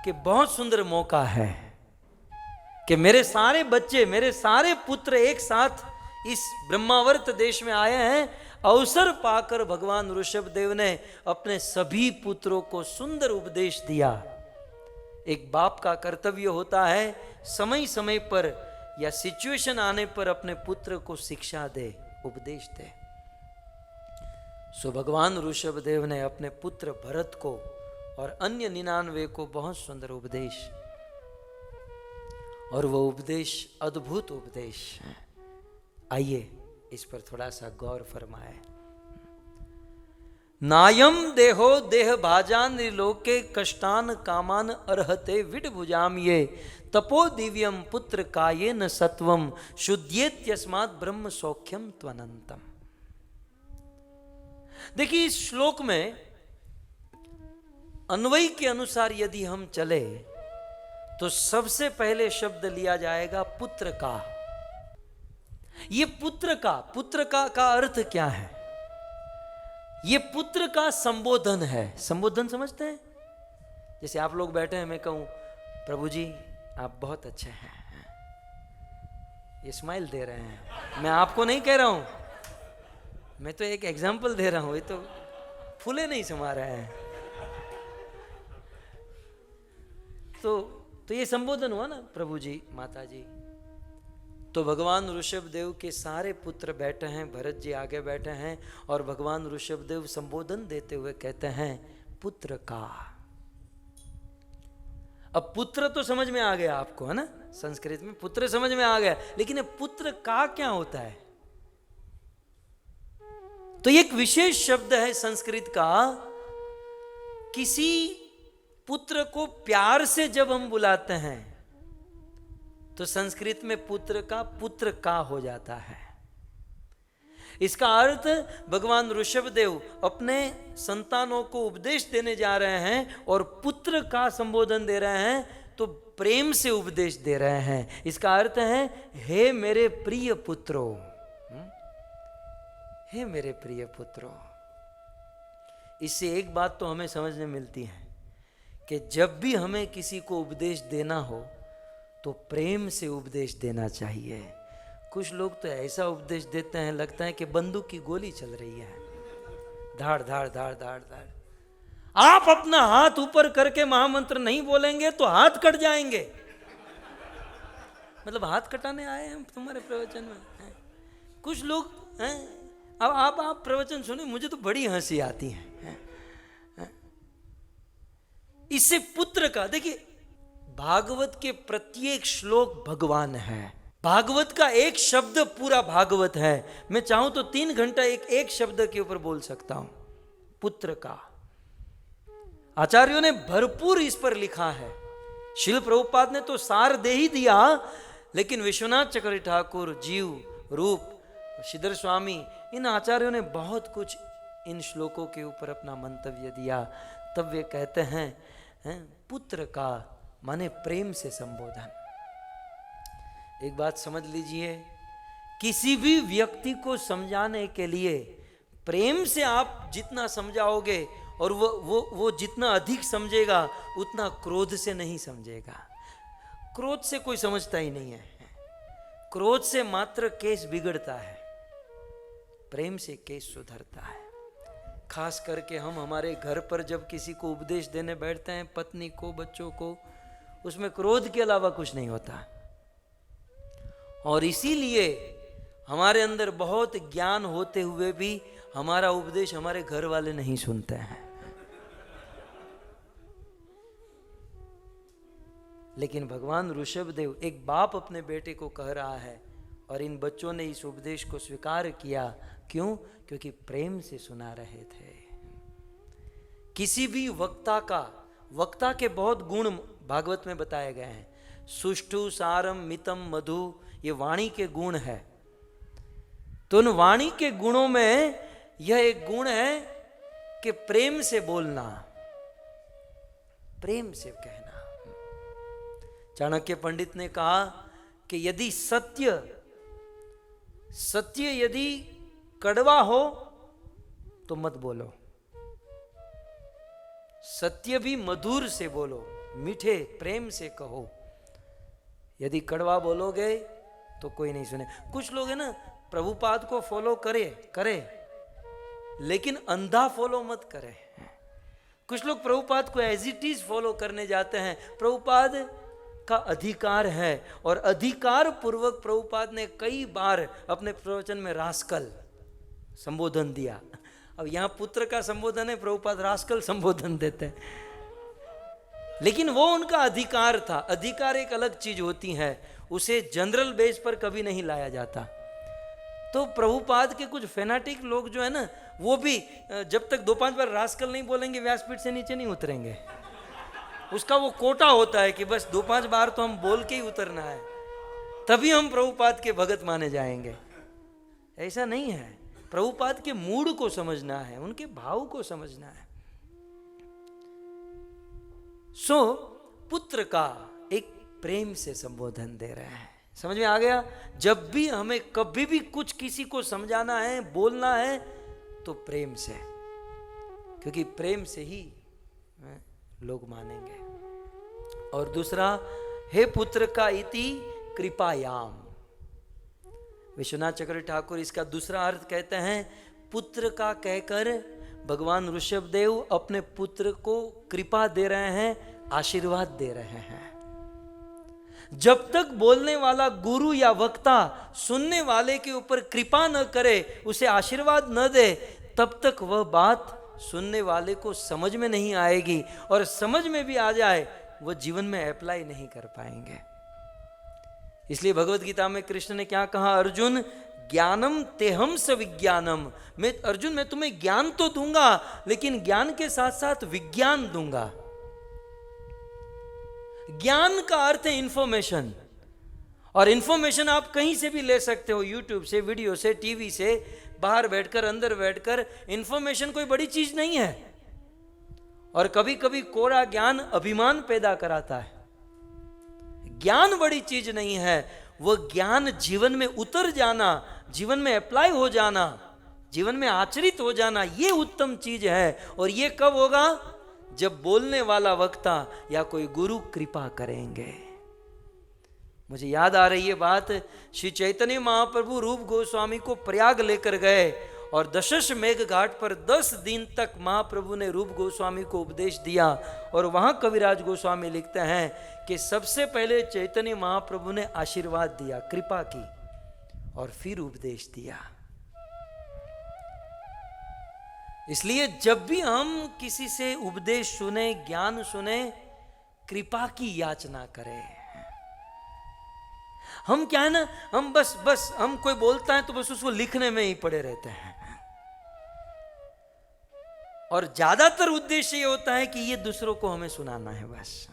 कि बहुत सुंदर मौका है कि मेरे सारे बच्चे, मेरे सारे पुत्र एक साथ इस ब्रह्मावर्त देश में आए हैं। अवसर पाकर भगवान ऋषभ देव ने अपने सभी पुत्रों को सुंदर उपदेश दिया। एक बाप का कर्तव्य होता है समय समय पर या सिचुएशन आने पर अपने पुत्र को शिक्षा दे, उपदेश दे। सो भगवान ऋषभ देव ने अपने पुत्र भरत को और अन्य 99 को बहुत सुंदर उपदेश, और वो उपदेश अद्भुत उपदेश है। आइए इस पर थोड़ा सा गौर फरमाए। नायम देहो देह भाजान लोके कष्टान कामान अर्हते विड भुजाम ये तपो दिव्यम पुत्र कायेन सत्वम शुद्ध्येत्यस्मात् ब्रह्म सौख्यम त्वनंतम। देखिए इस श्लोक में अन्वय के अनुसार यदि हम चले तो सबसे पहले शब्द लिया जाएगा पुत्र का। ये पुत्र का अर्थ क्या है? ये पुत्र का संबोधन है। संबोधन समझते हैं? जैसे आप लोग बैठे हैं, मैं कहूं प्रभु जी आप बहुत अच्छे हैं, ये स्माइल दे रहे हैं। मैं आपको नहीं कह रहा हूं, मैं तो एक एग्जाम्पल दे रहा हूं, ये तो फूले नहीं समा रहे हैं। तो ये संबोधन हुआ ना, प्रभु जी, माता जी। तो भगवान ऋषभ देव के सारे पुत्र बैठे हैं, भरत जी आगे बैठे हैं, और भगवान ऋषभ देव संबोधन देते हुए कहते हैं पुत्र का। अब पुत्र तो समझ में आ गया आपको, है ना? संस्कृत में पुत्र समझ में आ गया, लेकिन पुत्र का क्या होता है? तो एक विशेष शब्द है संस्कृत का। किसी पुत्र को प्यार से जब हम बुलाते हैं तो संस्कृत में पुत्र का हो जाता है। इसका अर्थ भगवान ऋषभ देव अपने संतानों को उपदेश देने जा रहे हैं और पुत्र का संबोधन दे रहे हैं, तो प्रेम से उपदेश दे रहे हैं। इसका अर्थ है हे मेरे प्रिय पुत्रों, हे मेरे प्रिय पुत्रों। इससे एक बात तो हमें समझने मिलती है कि जब भी हमें किसी को उपदेश देना हो तो प्रेम से उपदेश देना चाहिए। कुछ लोग तो ऐसा उपदेश देते हैं लगता है कि बंदूक की गोली चल रही है, धाड़ धाड़ धाड़ धाड़ धाड़। आप अपना हाथ ऊपर करके महामंत्र नहीं बोलेंगे तो हाथ कट जाएंगे। मतलब हाथ कटाने आए हैं तुम्हारे प्रवचन में हैं? कुछ लोग हैं। अब आप प्रवचन सुने, मुझे तो बड़ी हंसी आती है। इससे पुत्र का, देखिए भागवत के प्रत्येक श्लोक भगवान है। भागवत का एक शब्द पूरा भागवत है। मैं चाहूं तो 3 घंटा एक शब्द के ऊपर बोल सकता हूं, पुत्र का। आचार्यों ने भरपूर इस पर लिखा है। शिल प्रभुपाद ने तो सार दे ही दिया, लेकिन विश्वनाथ चक्रवर्ती ठाकुर, जीव रूप, श्रीधर स्वामी, इन आचार्यों ने बहुत कुछ इन श्लोकों के ऊपर अपना मंतव्य दिया। तब वे कहते हैं पुत्र का माने प्रेम से संबोधन। एक बात समझ लीजिए, किसी भी व्यक्ति को समझाने के लिए प्रेम से आप जितना समझाओगे और वो जितना अधिक समझेगा उतना क्रोध से नहीं समझेगा। क्रोध से कोई समझता ही नहीं है। क्रोध से मात्र केस बिगड़ता है, प्रेम से केस सुधरता है। खास करके हम हमारे घर पर जब किसी को उपदेश देने बैठते हैं, पत्नी को, बच्चों को, उसमें क्रोध के अलावा कुछ नहीं होता। और इसीलिए हमारे अंदर बहुत ज्ञान होते हुए भी हमारा उपदेश हमारे घर वाले नहीं सुनते हैं। लेकिन भगवान ऋषभदेव, एक बाप अपने बेटे को कह रहा है और इन बच्चों ने इस उपदेश को स्वीकार किया। क्यों? क्योंकि प्रेम से सुना रहे थे। किसी भी वक्ता के बहुत गुण भागवत में बताए गए हैं। सुष्ठु, सारम, मितम, मधु, ये वाणी के गुण है। तो उन वाणी के गुणों में यह एक गुण है कि प्रेम से बोलना, प्रेम से कहना। चाणक्य पंडित ने कहा कि यदि सत्य यदि कड़वा हो तो मत बोलो, सत्य भी मधुर से बोलो, मीठे प्रेम से कहो। यदि कड़वा बोलोगे तो कोई नहीं सुने। कुछ लोग है ना, प्रभुपाद को फॉलो करे लेकिन अंधा फॉलो मत करे। कुछ लोग प्रभुपाद को एज इट इज फॉलो करने जाते हैं। प्रभुपाद का अधिकार है और अधिकार पूर्वक प्रभुपाद ने कई बार अपने प्रवचन में रास्कल संबोधन दिया। अब यहां पुत्र का संबोधन है, प्रभुपाद रास्कल संबोधन देते हैं, लेकिन वो उनका अधिकार था। अधिकार एक अलग चीज होती है, उसे जनरल बेस पर कभी नहीं लाया जाता। तो प्रभुपाद के कुछ फेनाटिक लोग जो है ना, वो भी जब तक 2-5 बार रास्कल नहीं बोलेंगे व्यासपीठ से नीचे नहीं उतरेंगे। उसका वो कोटा होता है कि बस 2-5 बार तो हम बोल के ही उतरना है, तभी हम प्रभुपाद के भगत माने जाएंगे। ऐसा नहीं है। प्रभुपाद के मूड को समझना है, उनके भाव को समझना है। सो पुत्र का एक प्रेम से संबोधन दे रहे हैं। समझ में आ गया? जब भी हमें कभी भी कुछ किसी को समझाना है, बोलना है, तो प्रेम से, क्योंकि प्रेम से ही लोग मानेंगे। और दूसरा, हे पुत्र का इति कृपायाम। विश्वनाथ चक्रवर्ती ठाकुर इसका दूसरा अर्थ कहते हैं, पुत्र का कहकर भगवान ऋषभदेव अपने पुत्र को कृपा दे रहे हैं, आशीर्वाद दे रहे हैं। जब तक बोलने वाला गुरु या वक्ता सुनने वाले के ऊपर कृपा न करे, उसे आशीर्वाद न दे, तब तक वह बात सुनने वाले को समझ में नहीं आएगी, और समझ में भी आ जाए वह जीवन में अप्लाई नहीं कर पाएंगे। इसलिए भगवत गीता में कृष्ण ने क्या कहा? अर्जुन ज्ञानम तेहम स विज्ञानम। मैं तुम्हें ज्ञान तो दूंगा, लेकिन ज्ञान के साथ साथ विज्ञान दूंगा। ज्ञान का अर्थ है इंफॉर्मेशन, और इंफॉर्मेशन आप कहीं से भी ले सकते हो, यूट्यूब से, वीडियो से, टीवी से, बाहर बैठकर, अंदर बैठकर। इंफॉर्मेशन कोई बड़ी चीज नहीं है। और कभी कभी कोरा ज्ञान अभिमान पैदा कराता है। ज्ञान बड़ी चीज नहीं है, वह ज्ञान जीवन में उतर जाना, जीवन में अप्लाई हो जाना, जीवन में आचरित हो जाना, ये उत्तम चीज है। और ये कब होगा? जब बोलने वाला वक्ता या कोई गुरु कृपा करेंगे। मुझे याद आ रही है बात, श्री चैतन्य महाप्रभु रूप गोस्वामी को प्रयाग लेकर गए और दशश मेघ घाट पर 10 दिन तक महाप्रभु ने रूप गोस्वामी को उपदेश दिया। और वहां कविराज गोस्वामी लिखते हैं कि सबसे पहले चैतन्य महाप्रभु ने आशीर्वाद दिया, कृपा की, और फिर उपदेश दिया। इसलिए जब भी हम किसी से उपदेश सुने, ज्ञान सुने, कृपा की याचना करें। हम क्या है ना, हम बस हम कोई बोलता है तो बस उसको लिखने में ही पड़े रहते हैं, और ज्यादातर उद्देश्य ये होता है कि ये दूसरों को हमें सुनाना है। बस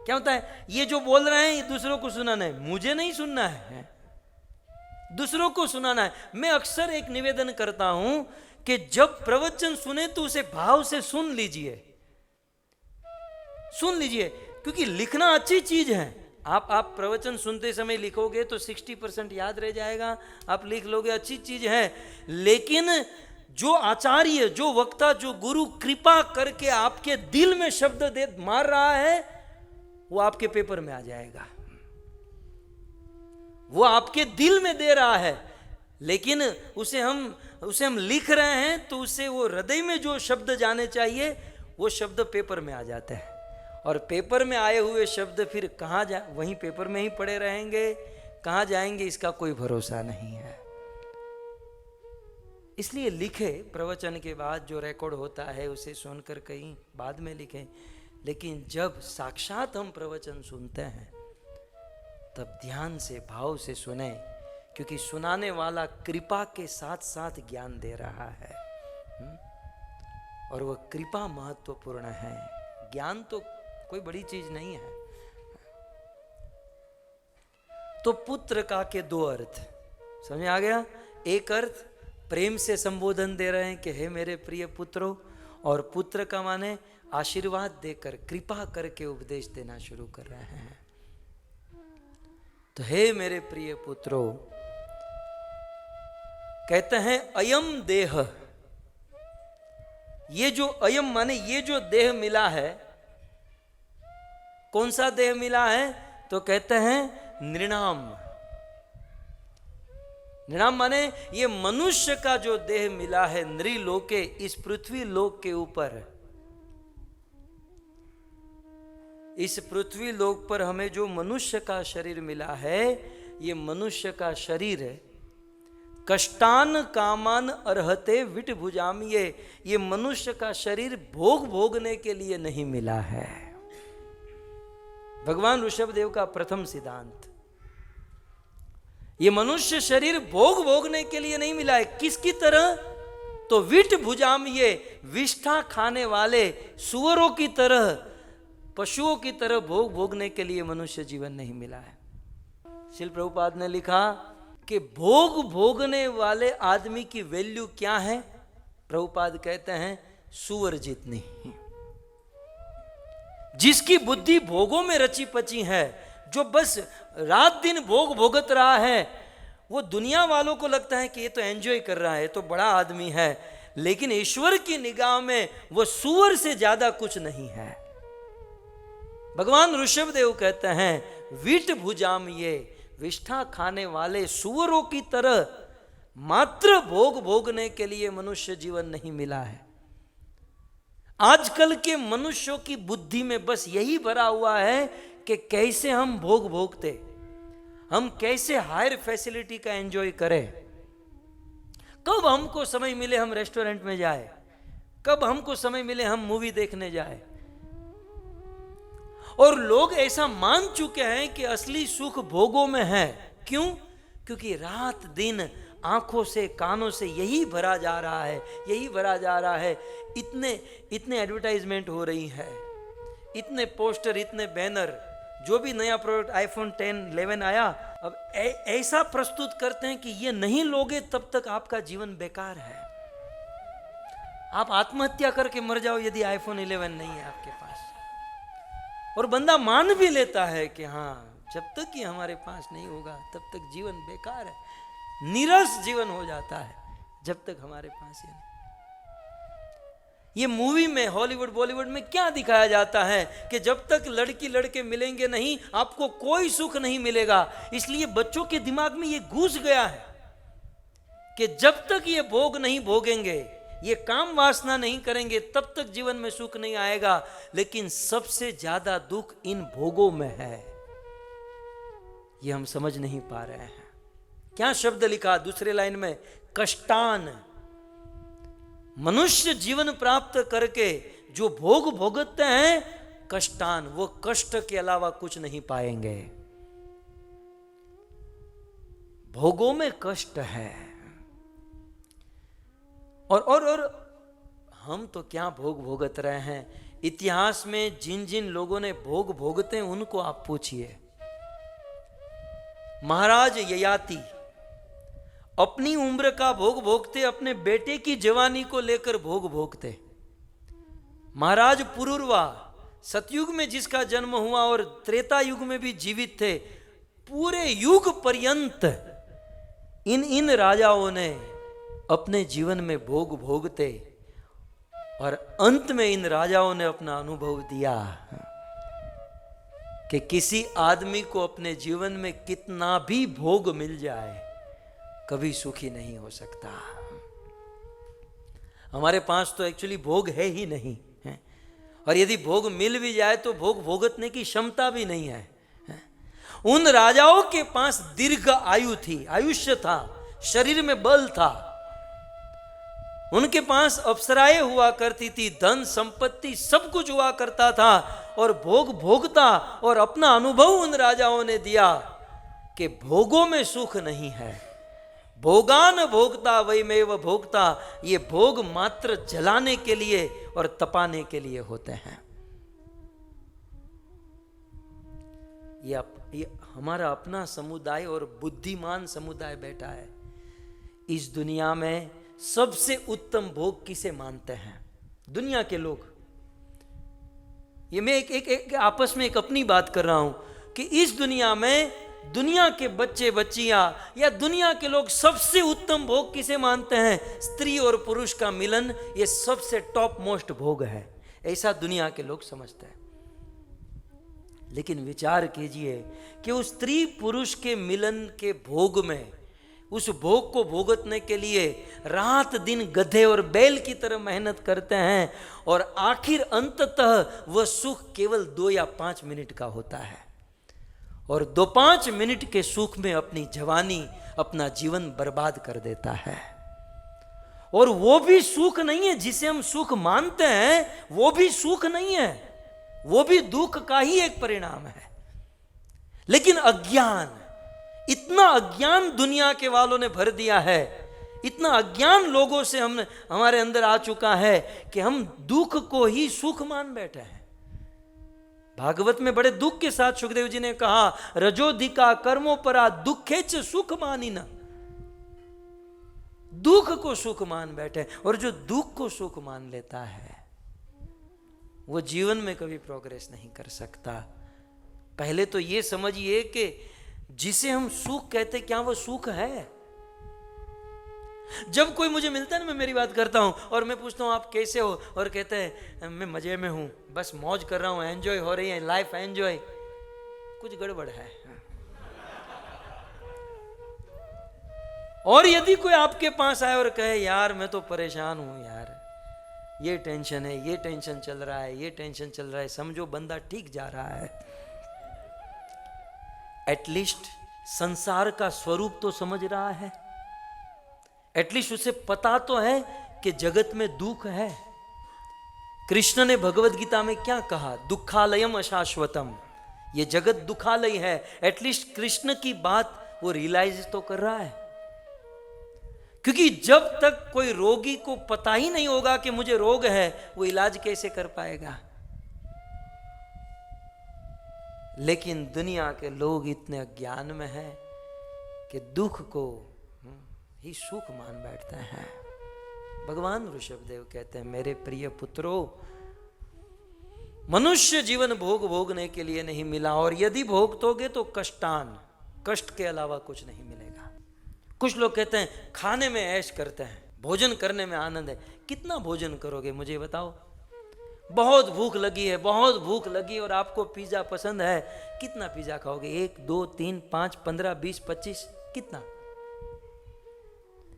क्या होता है, ये जो बोल रहे हैं ये दूसरों को सुनाना है, मुझे नहीं सुनना है, दूसरों को सुनाना है। मैं अक्सर एक निवेदन करता हूं कि जब प्रवचन सुने तो उसे भाव से सुन लीजिए, क्योंकि लिखना अच्छी चीज है। आप प्रवचन सुनते समय लिखोगे तो 60% याद रह जाएगा, आप लिख लोगे, अच्छी चीज है। लेकिन जो आचार्य, जो वक्ता, जो गुरु कृपा करके आपके दिल में शब्द दे मार रहा है, वो आपके पेपर में आ जाएगा, वो आपके दिल में दे रहा है। लेकिन उसे हम लिख रहे हैं तो उससे वो हृदय में जो शब्द जाने चाहिए वो शब्द पेपर में आ जाते हैं, और पेपर में आए हुए शब्द फिर कहाँ वहीं पेपर में ही पड़े रहेंगे, कहाँ जाएंगे इसका कोई भरोसा नहीं है। इसलिए लिखे, प्रवचन के बाद जो रिकॉर्ड होता है उसे सुनकर कहीं बाद में लिखें, लेकिन जब साक्षात हम प्रवचन सुनते हैं तब ध्यान से, भाव से सुने, क्योंकि सुनाने वाला कृपा के साथ साथ ज्ञान दे रहा है, और वह कृपा महत्वपूर्ण है। ज्ञान तो कोई बड़ी चीज नहीं है। तो पुत्र का के दो अर्थ समझ आ गया। एक अर्थ प्रेम से संबोधन दे रहे हैं कि हे मेरे प्रिय पुत्रों, और पुत्र का माने आशीर्वाद देकर, कृपा करके उपदेश देना शुरू कर रहे हैं। तो हे मेरे प्रिय पुत्रों, कहते हैं अयम देह, ये जो अयम माने ये जो देह मिला है, कौन सा देह मिला है? तो कहते हैं नृणाम। नृणाम माने ये मनुष्य का जो देह मिला है नृलोके, इस पृथ्वी लोक के ऊपर, इस पृथ्वी लोक पर हमें जो मनुष्य का शरीर मिला है, ये मनुष्य का शरीर है। कष्टान कामान अर्हते विट भुजामिये, ये मनुष्य का शरीर भोग भोगने के लिए नहीं मिला है। भगवान ऋषभदेव का प्रथम सिद्धांत, ये मनुष्य शरीर भोग भोगने के लिए नहीं मिला है। किसकी तरह? तो विट भुजामिये, विष्ठा खाने वाले सुअरों की तरह, पशुओं की तरह भोग भोगने के लिए मनुष्य जीवन नहीं मिला है। श्रील प्रभुपाद ने लिखा कि भोग भोगने वाले आदमी की वैल्यू क्या है? प्रभुपाद कहते हैं सुअर जितनी। जिसकी बुद्धि भोगों में रची पची है, जो बस रात दिन भोग भोगत रहा है, वो दुनिया वालों को लगता है कि ये तो एंजॉय कर रहा है, तो बड़ा आदमी है, लेकिन ईश्वर की निगाह में वो सुअर से ज्यादा कुछ नहीं है। भगवान ऋषभदेव कहते हैं विट भुजाम, ये विष्ठा खाने वाले सुअरों की तरह मात्र भोग भोगने के लिए मनुष्य जीवन नहीं मिला है। आजकल के मनुष्यों की बुद्धि में बस यही भरा हुआ है कि कैसे हम भोग भोगते, हम कैसे हायर फैसिलिटी का एंजॉय करें, कब हमको समय मिले हम रेस्टोरेंट में जाए, कब हमको समय मिले हम मूवी देखने जाए। और लोग ऐसा मान चुके हैं कि असली सुख भोगों में है। क्यों? क्योंकि रात दिन आंखों से कानों से यही भरा जा रहा है, यही भरा जा रहा है। इतने एडवर्टाइजमेंट हो रही है, इतने पोस्टर, इतने बैनर। जो भी नया प्रोडक्ट आईफोन 10, 11 आया, अब ऐसा प्रस्तुत करते हैं कि ये नहीं लोगे तब तक आपका जीवन बेकार है। आप आत्महत्या करके मर जाओ यदि आईफोन 11 नहीं है आपके पास। और बंदा मान भी लेता है कि हाँ, जब तक कि हमारे पास नहीं होगा तब तक जीवन बेकार है, नीरस जीवन हो जाता है जब तक हमारे पास ये नहीं। ये मूवी में, हॉलीवुड बॉलीवुड में क्या दिखाया जाता है कि जब तक लड़की लड़के मिलेंगे नहीं आपको कोई सुख नहीं मिलेगा। इसलिए बच्चों के दिमाग में ये घुस गया है कि जब तक ये भोग नहीं भोगेंगे, ये काम वासना नहीं करेंगे, तब तक जीवन में सुख नहीं आएगा। लेकिन सबसे ज्यादा दुख इन भोगों में है, ये हम समझ नहीं पा रहे हैं। क्या शब्द लिखा दूसरे लाइन में, कष्टान। मनुष्य जीवन प्राप्त करके जो भोग भोगते हैं कष्टान, वो कष्ट के अलावा कुछ नहीं पाएंगे। भोगों में कष्ट है। और हम तो क्या भोग भोगत रहे हैं। इतिहास में जिन जिन लोगों ने भोग भोगते हैं उनको आप पूछिए। महाराज ययाति अपनी उम्र का भोग भोगते, अपने बेटे की जवानी को लेकर भोग भोगते। महाराज पुरुरवा सतयुग में जिसका जन्म हुआ और त्रेता युग में भी जीवित थे, पूरे युग पर्यंत इन राजाओं ने अपने जीवन में भोग भोगते और अंत में इन राजाओं ने अपना अनुभव दिया कि किसी आदमी को अपने जीवन में कितना भी भोग मिल जाए कभी सुखी नहीं हो सकता। हमारे पास तो एक्चुअली भोग है ही नहीं है, और यदि भोग मिल भी जाए तो भोग भोगतने की क्षमता भी नहीं है। उन राजाओं के पास दीर्घ आयु थी, आयुष्य था, शरीर में बल था, उनके पास अप्सराएं हुआ करती थी, धन संपत्ति सब कुछ हुआ करता था, और भोग भोगता और अपना अनुभव उन राजाओं ने दिया कि भोगों में सुख नहीं है। भोगान भोगता वैमेव भोगता, ये भोग मात्र जलाने के लिए और तपाने के लिए होते हैं। ये हमारा अपना समुदाय और बुद्धिमान समुदाय बैठा है। इस दुनिया में सबसे उत्तम भोग किसे मानते हैं दुनिया के लोग? ये मैं एक आपस में एक अपनी बात कर रहा हूं कि इस दुनिया में दुनिया के बच्चे बच्चियां या दुनिया के लोग सबसे उत्तम भोग किसे मानते हैं? स्त्री और पुरुष का मिलन, ये सबसे टॉप मोस्ट भोग है, ऐसा दुनिया के लोग समझते हैं। लेकिन विचार कीजिए कि उस स्त्री पुरुष के मिलन के भोग में, उस भोग को भोगतने के लिए रात दिन गधे और बैल की तरह मेहनत करते हैं, और आखिर अंततः वह सुख केवल 2 या 5 मिनट का होता है, और 2-5 मिनट के सुख में अपनी जवानी, अपना जीवन बर्बाद कर देता है। और वो भी सुख नहीं है जिसे हम सुख मानते हैं, वो भी सुख नहीं है, वो भी दुख का ही एक परिणाम है। लेकिन अज्ञान, इतना अज्ञान दुनिया के वालों ने भर दिया है, इतना अज्ञान लोगों से हमारे अंदर आ चुका है कि हम दुख को ही सुख मान बैठे हैं। भागवत में बड़े दुख के साथ सुखदेव जी ने कहा, रजोधिका कर्मों परा दुखेच सुख मानी न। दुख को सुख मान बैठे, और जो दुख को सुख मान लेता है वो जीवन में कभी प्रोग्रेस नहीं कर सकता। पहले तो ये समझिए कि जिसे हम सुख कहते, क्या वो सुख है? जब कोई मुझे मिलता है ना, मैं मेरी बात करता हूं और मैं पूछता हूं आप कैसे हो, और कहते हैं मैं मजे में हूं, बस मौज कर रहा हूं, एंजॉय हो रही है लाइफ, एंजॉय, कुछ गड़बड़ है। और यदि कोई आपके पास आए और कहे यार मैं तो परेशान हूं यार, ये टेंशन है, ये टेंशन चल रहा है, ये टेंशन चल रहा है, समझो बंदा ठीक जा रहा है। एटलीस्ट संसार का स्वरूप तो समझ रहा है, एटलीस्ट उसे पता तो है कि जगत में दुख है। कृष्ण ने भगवत गीता में क्या कहा? दुखालयम अशाश्वतम, ये जगत दुखालय है। एटलीस्ट कृष्ण की बात वो रियलाइज तो कर रहा है, क्योंकि जब तक कोई रोगी को पता ही नहीं होगा कि मुझे रोग है, वो इलाज कैसे कर पाएगा? लेकिन दुनिया के लोग इतने अज्ञान में हैं कि दुख को ही सुख मान बैठते हैं। भगवान ऋषभदेव कहते हैं, मेरे प्रिय पुत्रों, मनुष्य जीवन भोग भोगने के लिए नहीं मिला, और यदि भोगतोगे तो कष्टान, कष्ट के अलावा कुछ नहीं मिलेगा। कुछ लोग कहते हैं खाने में ऐश करते हैं, भोजन करने में आनंद है। कितना भोजन करोगे मुझे बताओ? बहुत भूख लगी है, बहुत भूख लगी और आपको पिज्जा पसंद है, कितना पिज्जा खाओगे? 1 2 3 5 15 20 25? कितना?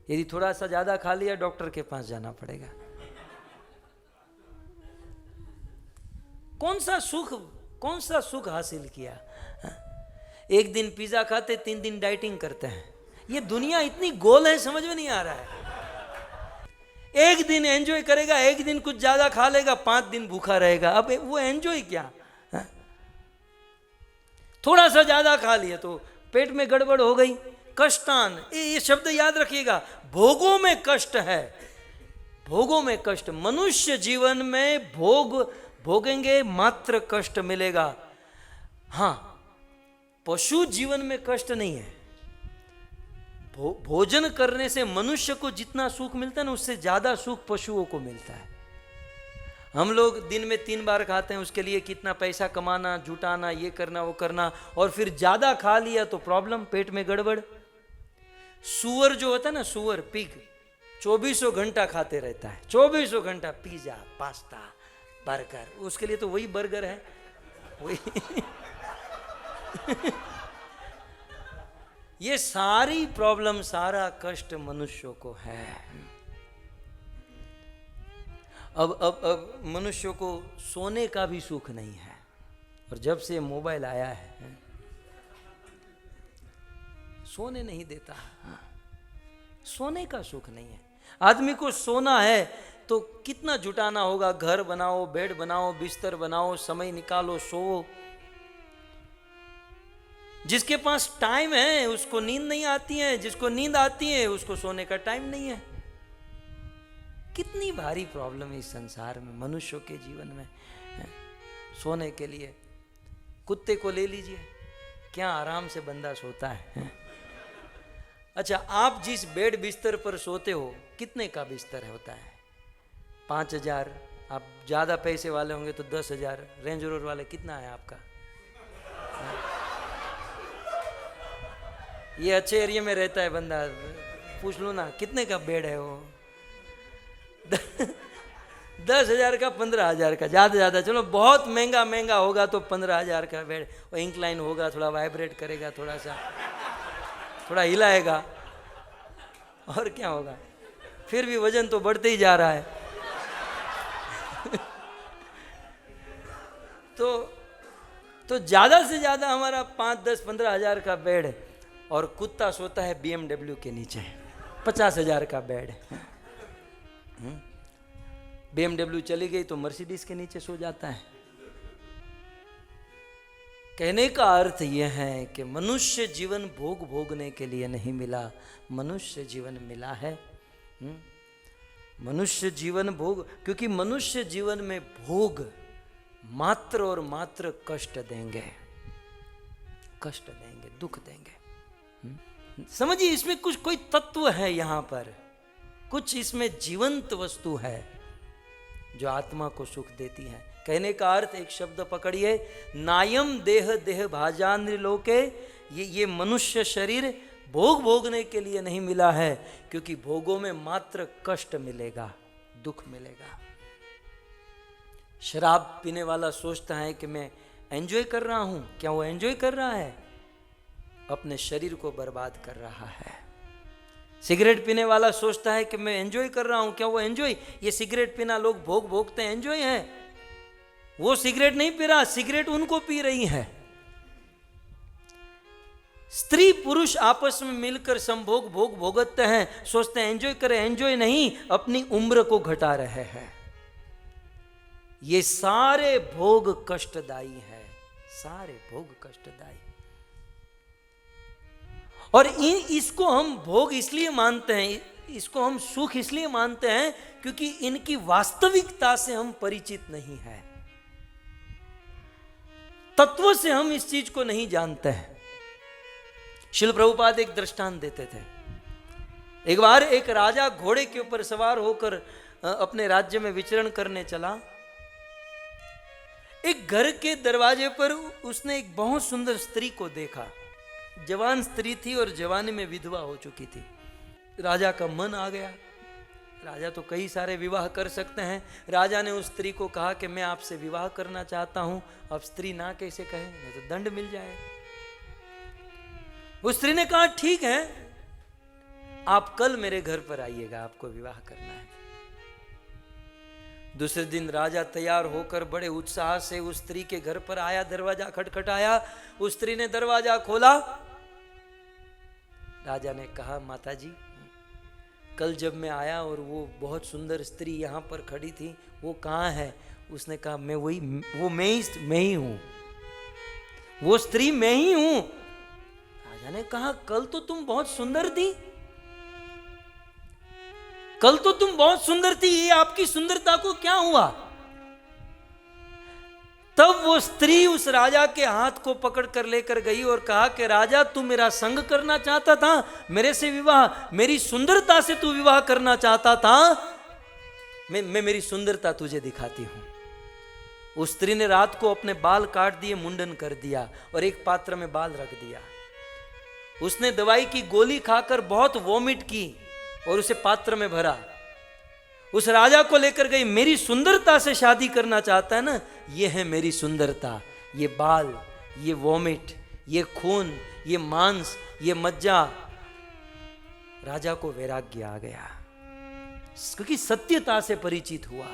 यदि थोड़ा सा ज्यादा खा लिया डॉक्टर के पास जाना पड़ेगा। कौन सा सुख हासिल किया? एक दिन पिज्जा खाते, 3 दिन डाइटिंग करते हैं। ये दुनिया इतनी गोल है, समझ में नहीं आ रहा है। एक दिन एंजॉय करेगा, एक दिन कुछ ज्यादा खा लेगा, 5 दिन भूखा रहेगा। अब वो एंजॉय क्या? थोड़ा सा ज्यादा खा लिया तो पेट में गड़बड़ हो गई। कष्टान, ये शब्द याद रखिएगा, भोगों में कष्ट है, भोगों में कष्ट। मनुष्य जीवन में भोगेंगे मात्र कष्ट मिलेगा। हाँ, पशु जीवन में कष्ट नहीं है। भोजन करने से मनुष्य को जितना सुख मिलता है ना, उससे ज्यादा सुख पशुओं को मिलता है। हम लोग दिन में 3 बार खाते हैं, उसके लिए कितना पैसा कमाना, जुटाना, ये करना वो करना, और फिर ज्यादा खा लिया तो प्रॉब्लम, पेट में गड़बड़। सुअर जो होता है ना, सुअर, पिग, 24 घंटा खाते रहता है, 24 घंटा पिज्जा, पास्ता, बर्गर। उसके लिए तो वही बर्गर है, वही ये सारी प्रॉब्लम, सारा कष्ट मनुष्यों को है। अब मनुष्यों को सोने का भी सुख नहीं है। और जब से मोबाइल आया है, सोने नहीं देता। सोने का सुख नहीं है। आदमी को सोना है तो कितना जुटाना होगा, घर बनाओ, बेड बनाओ, बिस्तर बनाओ, समय निकालो, सो। जिसके पास टाइम है उसको नींद नहीं आती है, जिसको नींद आती है उसको सोने का टाइम नहीं है। कितनी भारी प्रॉब्लम है इस संसार में, मनुष्यों के जीवन में। सोने के लिए कुत्ते को ले लीजिए, क्या आराम से बंदा सोता है। अच्छा, आप जिस बेड बिस्तर पर सोते हो, कितने का बिस्तर होता है? 5,000। आप ज्यादा पैसे वाले होंगे तो 10,000। रेंज रोवर वाले कितना है आपका? ये अच्छे एरिया में रहता है बंदा, पूछ लो ना कितने का बेड है वो। 10,000 का, 15,000 का, ज्यादा, चलो बहुत महंगा होगा तो 15,000 का बेड। वो इंक्लाइन होगा, थोड़ा वाइब्रेट करेगा, थोड़ा हिलाएगा, और क्या होगा? फिर भी वजन तो बढ़ते ही जा रहा है। तो ज्यादा से ज्यादा हमारा 5, 10, 15,000 का बेड है, और कुत्ता सोता है BMW के नीचे, 50,000 का बेड। BMW चली गई तो मर्सिडीज के नीचे सो जाता है। कहने का अर्थ यह है कि मनुष्य जीवन भोगने के लिए नहीं मिला, मनुष्य जीवन मिला है। मनुष्य जीवन भोग, क्योंकि मनुष्य जीवन में भोग मात्र और मात्र कष्ट देंगे, दुख देंगे। समझिए, इसमें कुछ कोई तत्व है, यहां पर कुछ इसमें जीवंत वस्तु है जो आत्मा को सुख देती है। कहने का अर्थ, एक शब्द पकड़िए, नायम देह भाजान लोके। ये मनुष्य शरीर भोगने के लिए नहीं मिला है, क्योंकि भोगों में मात्र कष्ट मिलेगा, दुख मिलेगा। शराब पीने वाला सोचता है कि मैं एंजॉय कर रहा हूं, क्या वो एंजॉय कर रहा है? अपने शरीर को बर्बाद कर रहा है। सिगरेट पीने वाला सोचता है कि मैं एंजॉय कर रहा हूं, क्या वो एंजॉय? ये सिगरेट पीना लोग भोगते हैं, एंजॉय है। वो सिगरेट नहीं पी रहा, सिगरेट उनको पी रही है। स्त्री पुरुष आपस में मिलकर संभोग भोगते हैं, सोचते हैं एंजॉय करें, एंजॉय नहीं, अपनी उम्र को घटा रहे हैं। ये सारे भोग कष्टदायी है, सारे भोग कष्टदायी। और इसको हम भोग इसलिए मानते हैं, इसको हम सुख इसलिए मानते हैं, क्योंकि इनकी वास्तविकता से हम परिचित नहीं हैं, तत्व से हम इस चीज को नहीं जानते हैं। शिल प्रभुपाद एक दृष्टांत देते थे। एक बार एक राजा घोड़े के ऊपर सवार होकर अपने राज्य में विचरण करने चला। एक घर के दरवाजे पर उसने एक बहुत सुंदर स्त्री को देखा। जवान स्त्री थी और जवानी में विधवा हो चुकी थी। राजा का मन आ गया। राजा तो कई सारे विवाह कर सकते हैं। राजा ने उस स्त्री को कहा कि मैं आपसे विवाह करना चाहता हूं। अब स्त्री ना कैसे कहे, नहीं तो दंड मिल जाए। उस स्त्री ने कहा ठीक है, आप कल मेरे घर पर आइएगा, आपको विवाह करना है। दूसरे दिन राजा तैयार होकर बड़े उत्साह से उस स्त्री के घर पर आया। दरवाजा खटखटाया, उस स्त्री ने दरवाजा खोला। राजा ने कहा माता जी, कल जब मैं आया और वो बहुत सुंदर स्त्री यहाँ पर खड़ी थी, वो कहाँ है? उसने कहा मैं ही हूं, वो स्त्री मैं ही हूं। राजा ने कहा कल तो तुम बहुत सुंदर थी, कल तो तुम बहुत सुंदर थी, ये आपकी सुंदरता को क्या हुआ? तब वो स्त्री उस राजा के हाथ को पकड़ कर लेकर गई और कहा कि राजा, तू मेरा संग करना चाहता था, मेरे से विवाह, मेरी सुंदरता से तू विवाह करना चाहता था, मैं मेरी सुंदरता तुझे दिखाती हूं। उस स्त्री ने रात को अपने बाल काट दिए, मुंडन कर दिया और एक पात्र में बाल रख दिया। उसने दवाई की गोली खाकर बहुत वॉमिट की और उसे पात्र में भरा। उस राजा को लेकर गई, मेरी सुंदरता से शादी करना चाहता है ना, ये है मेरी सुंदरता, ये बाल, ये वॉमिट, ये खून, ये मांस, ये मज्जा। राजा को वैराग्य आ गया क्योंकि सत्यता से परिचित हुआ।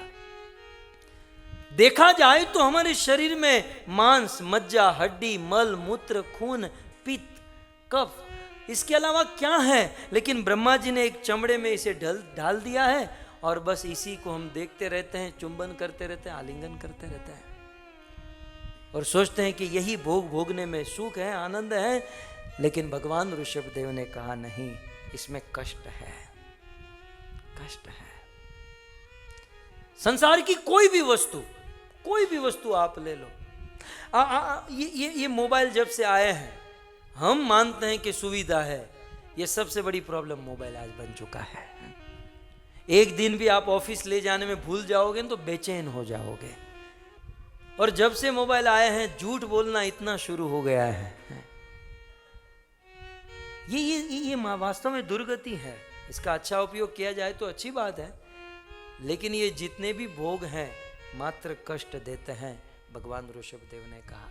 देखा जाए तो हमारे शरीर में मांस, मज्जा, हड्डी, मल, मूत्र, खून, पित्त, कफ, इसके अलावा क्या है? लेकिन ब्रह्मा जी ने एक चमड़े में इसे ढाल दिया है और बस इसी को हम देखते रहते हैं, चुंबन करते रहते हैं, आलिंगन करते रहते हैं और सोचते हैं कि यही भोगने में सुख है, आनंद है। लेकिन भगवान ऋषभदेव ने कहा नहीं, इसमें कष्ट है, कष्ट है। संसार की कोई भी वस्तु आप ले लो। ये मोबाइल जब से आए हैं, हम मानते हैं कि सुविधा है, ये सबसे बड़ी प्रॉब्लम मोबाइल आज बन चुका है। एक दिन भी आप ऑफिस ले जाने में भूल जाओगे तो बेचैन हो जाओगे। और जब से मोबाइल आए हैं, झूठ बोलना इतना शुरू हो गया है। ये वास्तव में दुर्गति है। इसका अच्छा उपयोग किया जाए तो अच्छी बात है, लेकिन ये जितने भी भोग हैं मात्र कष्ट देते हैं, भगवान ऋषभदेव ने कहा।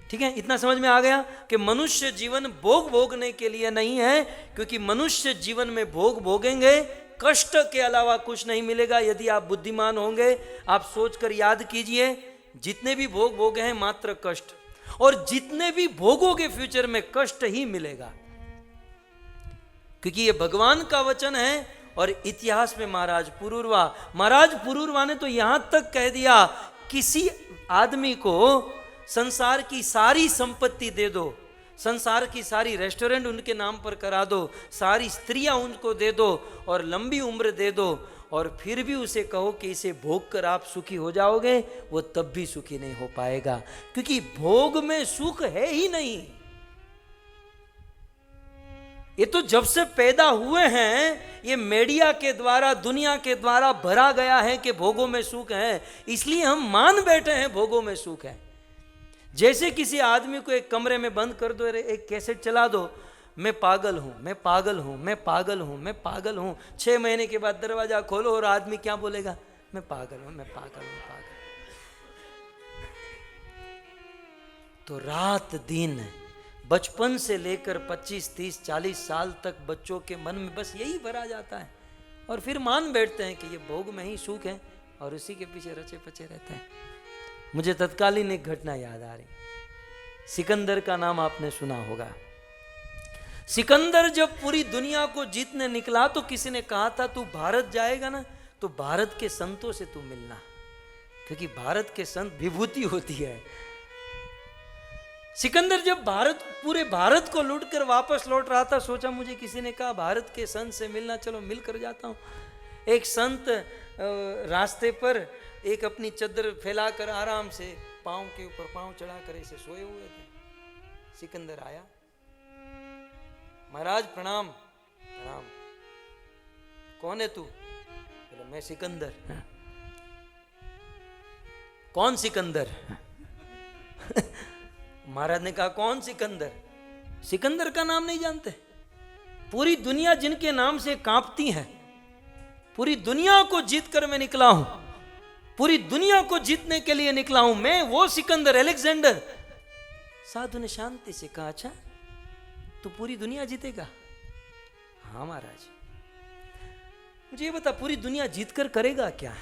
ठीक है, इतना समझ में आ गया कि मनुष्य जीवन भोगने के लिए नहीं है, क्योंकि मनुष्य जीवन में भोगेंगे, कष्ट के अलावा कुछ नहीं मिलेगा। यदि आप बुद्धिमान होंगे, आप सोचकर याद कीजिए, जितने भी भोग हैं मात्र कष्ट, और जितने भी भोगोगे फ्यूचर में कष्ट ही मिलेगा, क्योंकि ये भगवान का वचन है। और इतिहास में महाराज पुरूरवा ने तो यहां तक कह दिया, किसी आदमी को संसार की सारी संपत्ति दे दो, संसार की सारी रेस्टोरेंट उनके नाम पर करा दो, सारी स्त्रियां उनको दे दो और लंबी उम्र दे दो, और फिर भी उसे कहो कि इसे भोग कर आप सुखी हो जाओगे, वो तब भी सुखी नहीं हो पाएगा, क्योंकि भोग में सुख है ही नहीं। ये तो जब से पैदा हुए हैं, ये मीडिया के द्वारा, दुनिया के द्वारा भरा गया है कि भोगों में सुख है, इसलिए हम मान बैठे हैं भोगों में सुख है। जैसे किसी आदमी को एक कमरे में बंद कर दो, एक कैसेट चला दो, मैं पागल हूं, मैं पागल हूं, मैं पागल हूं, मैं पागल हूं। 6 महीने के बाद दरवाजा खोलो और आदमी क्या बोलेगा? मैं पागल हूं, मैं पागल हूं, पागल। तो रात दिन बचपन से लेकर 25, 30, 40 साल तक बच्चों के मन में बस यही भरा जाता है, और फिर मान बैठते हैं कि ये भोग में ही सुख है और उसी के पीछे रचे पचे रहते हैं। मुझे तत्कालीन एक घटना याद आ रही। सिकंदर का नाम आपने सुना होगा। सिकंदर जब पूरी दुनिया को जीतने निकला तो किसी ने कहा था, तू भारत जाएगा ना तो भारत के संतों से तू मिलना, क्योंकि भारत के संत विभूति होती है। सिकंदर जब पूरे भारत को लूट कर वापस लौट रहा था, सोचा मुझे किसी ने कहा भारत के संत से मिलना, चलो मिल कर जाता हूं। एक संत रास्ते पर एक अपनी चद्दर फैलाकर आराम से पांव के ऊपर पांव चढ़ाकर ऐसे सोए हुए थे। सिकंदर आया, महाराज प्रणाम। प्रणाम। कौन है तू? बोला मैं सिकंदर। कौन सिकंदर? महाराज ने कहा कौन सिकंदर? सिकंदर का नाम नहीं जानते? पूरी दुनिया जिनके नाम से कांपती है, पूरी दुनिया को जीत कर मैं निकला हूं, पूरी दुनिया को जीतने के लिए निकला हूं मैं, वो सिकंदर अलेक्जेंडर। साधु ने शांति से कहा, अच्छा तू पूरी दुनिया जीतेगा? हाँ महाराज। मुझे ये बता, पूरी दुनिया जीतकर करेगा क्या?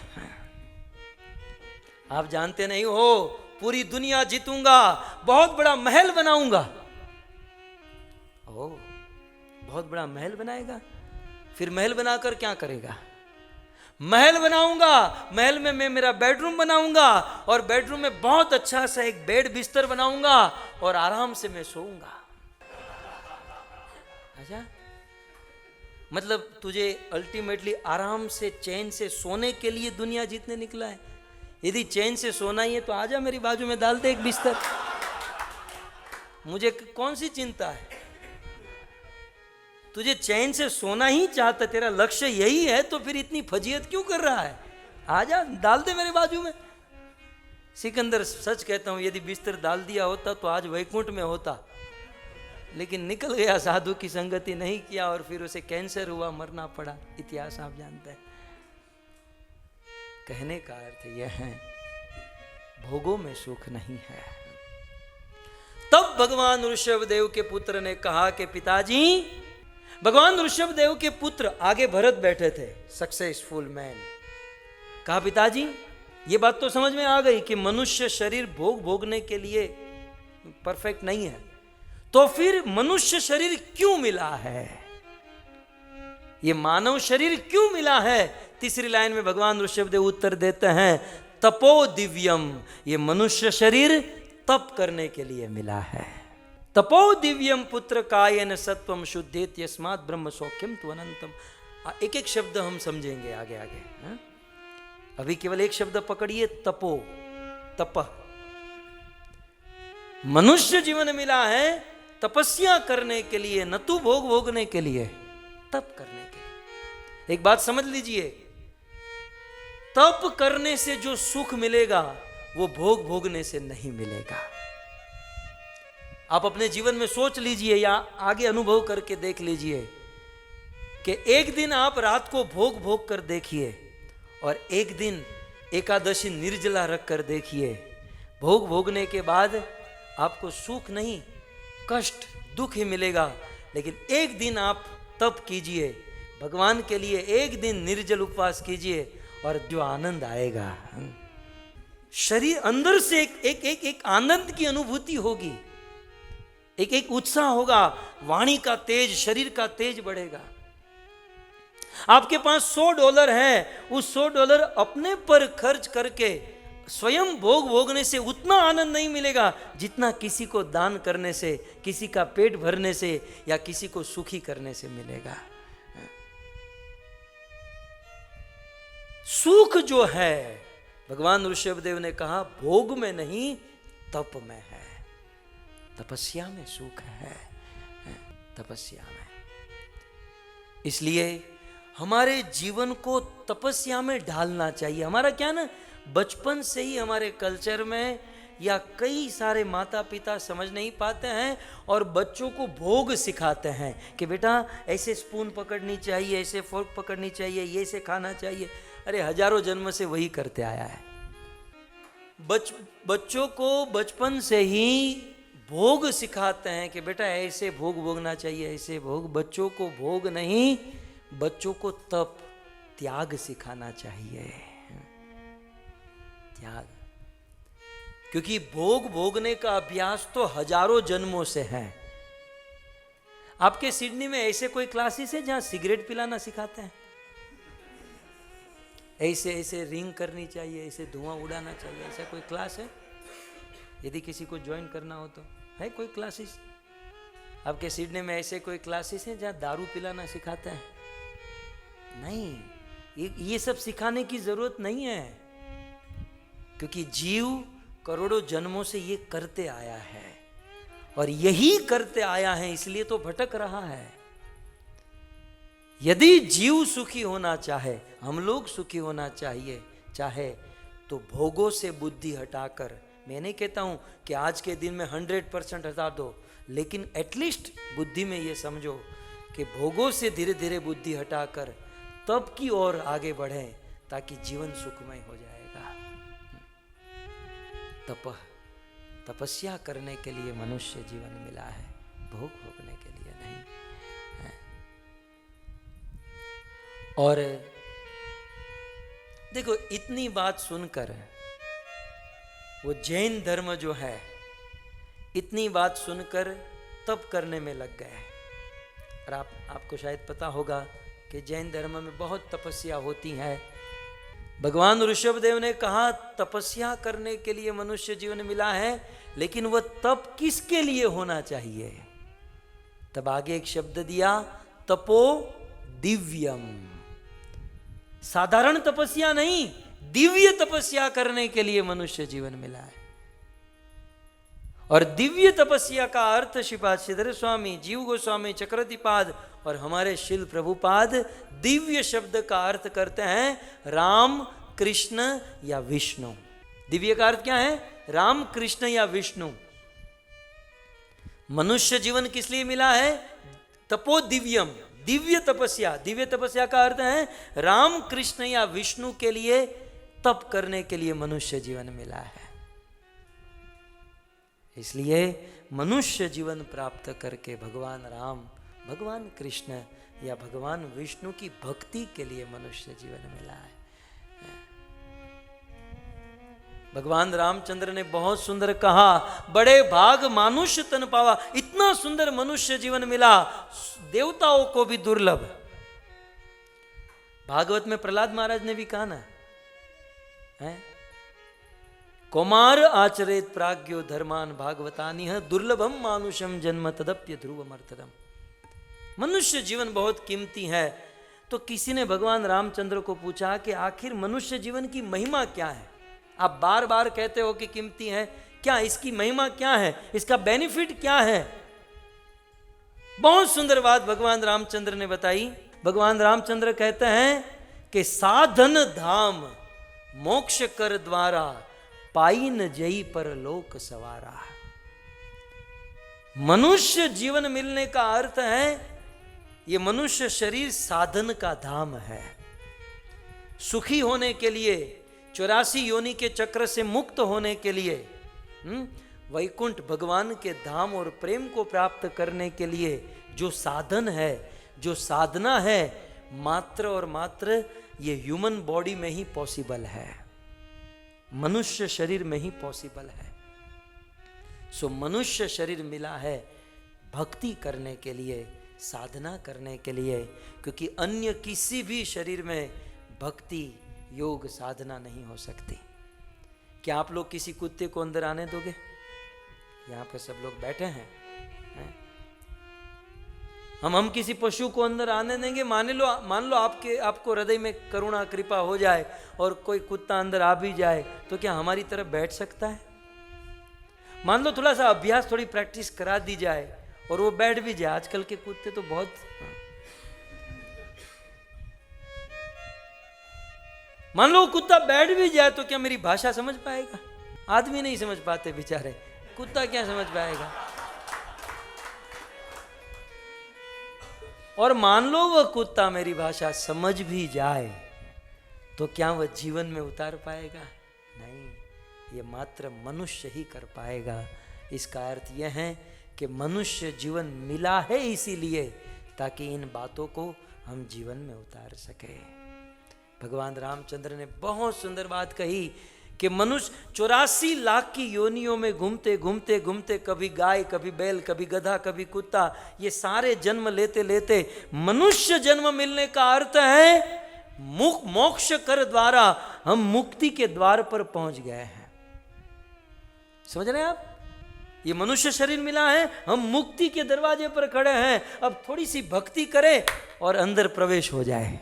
आप जानते नहीं हो, पूरी दुनिया जीतूंगा, बहुत बड़ा महल बनाऊंगा। ओ, बहुत बड़ा महल बनाएगा? फिर महल बनाकर क्या करेगा? महल बनाऊंगा, महल में मैं मेरा बेडरूम बनाऊंगा, और बेडरूम में बहुत अच्छा सा एक बेड बिस्तर बनाऊंगा, और आराम से मैं सोऊंगा। अच्छा, मतलब तुझे अल्टीमेटली आराम से चैन से सोने के लिए दुनिया जीतने निकला है? यदि चैन से सोना ही है तो आजा मेरी बाजू में डाल दे एक बिस्तर, मुझे कौन सी चिंता है। तुझे चैन से सोना ही चाहता, तेरा लक्ष्य यही है, तो फिर इतनी फजीयत क्यों कर रहा है? आजा डाल दे मेरे बाजू में। सिकंदर, सच कहता हूं, यदि बिस्तर डाल दिया होता तो आज वैकुंठ में होता, लेकिन निकल गया, साधु की संगति नहीं किया, और फिर उसे कैंसर हुआ, मरना पड़ा। इतिहास आप जानते हैं। कहने का अर्थ यह है, भोगों में सुख नहीं है। तब भगवान ऋषभदेव के पुत्र ने कहा कि पिताजी, भगवान ऋषभदेव के पुत्र आगे भरत बैठे थे, सक्सेसफुल मैन। कहा, पिताजी ये बात तो समझ में आ गई कि मनुष्य शरीर भोगने के लिए परफेक्ट नहीं है, तो फिर मनुष्य शरीर क्यों मिला है? ये मानव शरीर क्यों मिला है? तीसरी लाइन में भगवान ऋषभदेव उत्तर देते हैं, तपो दिव्यम, ये मनुष्य शरीर तप करने के लिए मिला है। तपो दिव्यम पुत्र कायेन सत्वम शुद्धेत यस्मात् ब्रह्म सौख्यम त्वनंतम। एक एक शब्द हम समझेंगे आगे आगे, हा? अभी केवल एक शब्द पकड़िए, तपो, तप। मनुष्य जीवन मिला है तपस्या करने के लिए, न तो भोग भोगने के लिए, तप करने के लिए। एक बात समझ लीजिए, तप करने से जो सुख मिलेगा वो भोग भोगने से नहीं मिलेगा। आप अपने जीवन में सोच लीजिए या आगे अनुभव करके देख लीजिए कि एक दिन आप रात को भोग भोग कर देखिए, और एक दिन एकादशी निर्जला रख कर देखिए। भोग भोगने के बाद आपको सुख नहीं, कष्ट, दुख ही मिलेगा। लेकिन एक दिन आप तप कीजिए, भगवान के लिए एक दिन निर्जल उपवास कीजिए, और जो आनंद आएगा, शरीर अंदर से एक आनंद की अनुभूति होगी, एक उत्साह होगा, वाणी का तेज, शरीर का तेज बढ़ेगा। आपके पास $100 है, उस $100 अपने पर खर्च करके स्वयं भोग भोगने से उतना आनंद नहीं मिलेगा जितना किसी को दान करने से, किसी का पेट भरने से, या किसी को सुखी करने से मिलेगा। सुख जो है, भगवान ऋषभदेव ने कहा, भोग में नहीं तप में है, तपस्या में सुख है, तपस्या में। इसलिए हमारे जीवन को तपस्या में ढालना चाहिए। हमारा क्या ना, बचपन से ही हमारे कल्चर में, या कई सारे माता पिता समझ नहीं पाते हैं और बच्चों को भोग सिखाते हैं कि बेटा ऐसे स्पून पकड़नी चाहिए, ऐसे फोर्क पकड़नी चाहिए, ये से खाना चाहिए। अरे हजारों जन्म से वही करते आया है। बच्चों को बचपन से ही भोग सिखाते हैं कि बेटा ऐसे भोग भोगना चाहिए, ऐसे भोग। बच्चों को भोग नहीं, बच्चों को तप, त्याग सिखाना चाहिए, त्याग। क्योंकि भोग भोगने का अभ्यास तो हजारों जन्मों से है। आपके सिडनी में ऐसे कोई क्लासेस है जहां सिगरेट पिलाना सिखाते हैं? ऐसे ऐसे रिंग करनी चाहिए, ऐसे धुआं उड़ाना चाहिए, ऐसा कोई क्लास है? यदि किसी को ज्वाइन करना हो तो है कोई क्लासेस? आपके सिडनी में ऐसे कोई क्लासेस हैं जहां दारू पिलाना सिखाते हैं? नहीं, ये सब सिखाने की जरूरत नहीं है, क्योंकि जीव करोड़ों जन्मों से ये करते आया है, और यही करते आया है, इसलिए तो भटक रहा है। यदि जीव सुखी होना चाहे, हम लोग सुखी होना चाहे तो भोगों से बुद्धि हटाकर, मैं नहीं कहता हूं कि आज के दिन में 100% हटा दो, लेकिन एटलीस्ट बुद्धि में ये समझो कि भोगों से धीरे धीरे बुद्धि हटाकर तप की ओर आगे बढ़े ताकि जीवन सुखमय हो जाएगा। तपस्या करने के लिए मनुष्य जीवन मिला है, भोग भोगने के लिए नहीं है। और देखो, इतनी बात सुनकर वो जैन धर्म जो है, इतनी बात सुनकर तप करने में लग गए। और आपको शायद पता होगा कि जैन धर्म में बहुत तपस्या होती है। भगवान ऋषभदेव ने कहा तपस्या करने के लिए मनुष्य जीवन मिला है, लेकिन वह तप किसके लिए होना चाहिए? तब आगे एक शब्द दिया, तपो दिव्यम। साधारण तपस्या नहीं, दिव्य तपस्या करने के लिए मनुष्य जीवन मिला है। और दिव्य तपस्या का अर्थ श्रीपाद श्रीधर स्वामी, जीव गोस्वामी, चक्रवर्तीपाद और हमारे शिल प्रभुपाद दिव्य शब्द का अर्थ करते हैं राम, कृष्ण या विष्णु। दिव्य का अर्थ क्या है? राम, कृष्ण या विष्णु। मनुष्य जीवन किस लिए मिला है? तपो दिव्यम, दिव्य तपस्या। दिव्य तपस्या का अर्थ है राम, कृष्ण या विष्णु के लिए तप करने के लिए मनुष्य जीवन मिला है। इसलिए मनुष्य जीवन प्राप्त करके भगवान राम, भगवान कृष्ण या भगवान विष्णु की भक्ति के लिए मनुष्य जीवन मिला है। भगवान रामचंद्र ने बहुत सुंदर कहा, बड़े भाग मानुष तन पावा। इतना सुंदर मनुष्य जीवन मिला, देवताओं को भी दुर्लभ। भागवत में प्रहलाद महाराज ने भी कहा ना, है कौमार आचरेत प्राज्ञो धर्मान भागवतानि दुर्लभम मानुषम जन्म तदप्य ध्रुवमर्थदम। मनुष्य जीवन बहुत कीमती है। तो किसी ने भगवान रामचंद्र को पूछा कि आखिर मनुष्य जीवन की महिमा क्या है? आप बार बार कहते हो कि कीमती है, क्या इसकी महिमा क्या है, इसका बेनिफिट क्या है? बहुत सुंदर बात भगवान रामचंद्र ने बताई। भगवान रामचंद्र कहते हैं कि साधन धाम मोक्ष कर द्वारा पाई न जई पर लोक सवारा। मनुष्य जीवन मिलने का अर्थ है ये मनुष्य शरीर साधन का धाम है। सुखी होने के लिए, 84 योनि के चक्र से मुक्त होने के लिए, वैकुंठ भगवान के धाम और प्रेम को प्राप्त करने के लिए जो साधन है, जो साधना है, मात्र और मात्र ये ह्यूमन बॉडी में ही पॉसिबल है, मनुष्य शरीर में ही पॉसिबल है। सो मनुष्य शरीर मिला है भक्ति करने के लिए, साधना करने के लिए, क्योंकि अन्य किसी भी शरीर में भक्ति, योग, साधना नहीं हो सकती। क्या आप लोग किसी कुत्ते को अंदर आने दोगे? यहाँ पे सब लोग बैठे हैं, हम किसी पशु को अंदर आने देंगे? मान लो आपको हृदय में करुणा कृपा हो जाए और कोई कुत्ता अंदर आ भी जाए तो क्या हमारी तरफ बैठ सकता है? मान लो थोड़ा सा अभ्यास, थोड़ी प्रैक्टिस करा दी जाए और वो बैठ भी जाए। आजकल के कुत्ते तो बहुत, मान लो कुत्ता बैठ भी जाए तो क्या मेरी भाषा समझ पाएगा? आदमी नहीं समझ पाते बेचारे, कुत्ता क्या समझ पाएगा? और मान लो वह कुत्ता मेरी भाषा समझ भी जाए तो क्या वह जीवन में उतार पाएगा? नहीं, ये मात्र मनुष्य ही कर पाएगा। इसका अर्थ यह है कि मनुष्य जीवन मिला है इसीलिए ताकि इन बातों को हम जीवन में उतार सके। भगवान रामचंद्र ने बहुत सुंदर बात कही कि मनुष्य 84 लाख की योनियों में घूमते घूमते घूमते, कभी गाय, कभी बैल, कभी गधा, कभी कुत्ता, ये सारे जन्म लेते लेते मनुष्य जन्म मिलने का अर्थ है मोक्ष कर द्वारा हम मुक्ति के द्वार पर पहुंच गए हैं। समझ रहे हैं आप? ये मनुष्य शरीर मिला है, हम मुक्ति के दरवाजे पर खड़े हैं। अब थोड़ी सी भक्ति करें और अंदर प्रवेश हो जाए।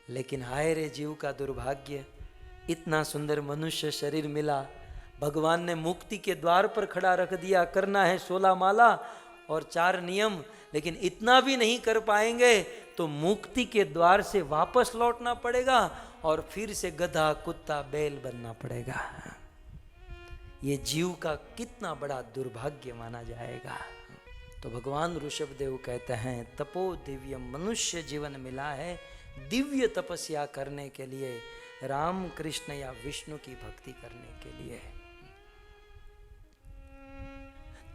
लेकिन हाय रे जीव का दुर्भाग्य, इतना सुंदर मनुष्य शरीर मिला, भगवान ने मुक्ति के द्वार पर खड़ा रख दिया। करना है 16 माला और 4 नियम, लेकिन इतना भी नहीं कर पाएंगे तो मुक्ति के द्वार से वापस लौटना पड़ेगा और फिर से गधा, कुत्ता, बैल बनना पड़ेगा। ये जीव का कितना बड़ा दुर्भाग्य माना जाएगा। तो भगवान ऋषभदेव कहते हैं तपो दिव्यम, मनुष्य जीवन मिला है दिव्य तपस्या करने के लिए, राम कृष्ण या विष्णु की भक्ति करने के लिए।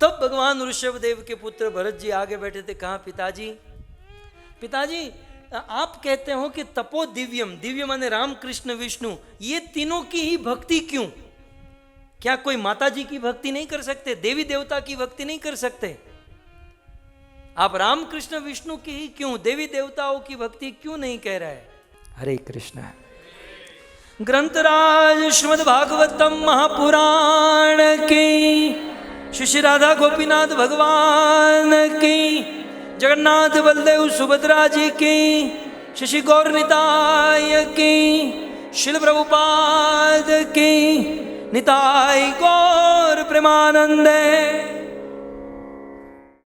तब भगवान ऋषभदेव के पुत्र भरत जी आगे बैठे थे, कहा पिताजी, पिताजी आप कहते हो कि तपो दिव्यम, दिव्य माने राम कृष्ण विष्णु, ये तीनों की ही भक्ति क्यों? क्या कोई माता जी की भक्ति नहीं कर सकते, देवी देवता की भक्ति नहीं कर सकते? आप राम कृष्ण विष्णु की ही क्यों, देवी देवताओं की भक्ति क्यों नहीं कह रहे? हरे कृष्ण। ग्रंथराज श्रीमद् भागवतम महापुराण की, श्री राधा गोपीनाथ भगवान की, जगन्नाथ बलदेव सुभद्रा जी की, श्री गौर निताय की, शिल प्रभुपाद की, निताय गौर प्रेमानंदे।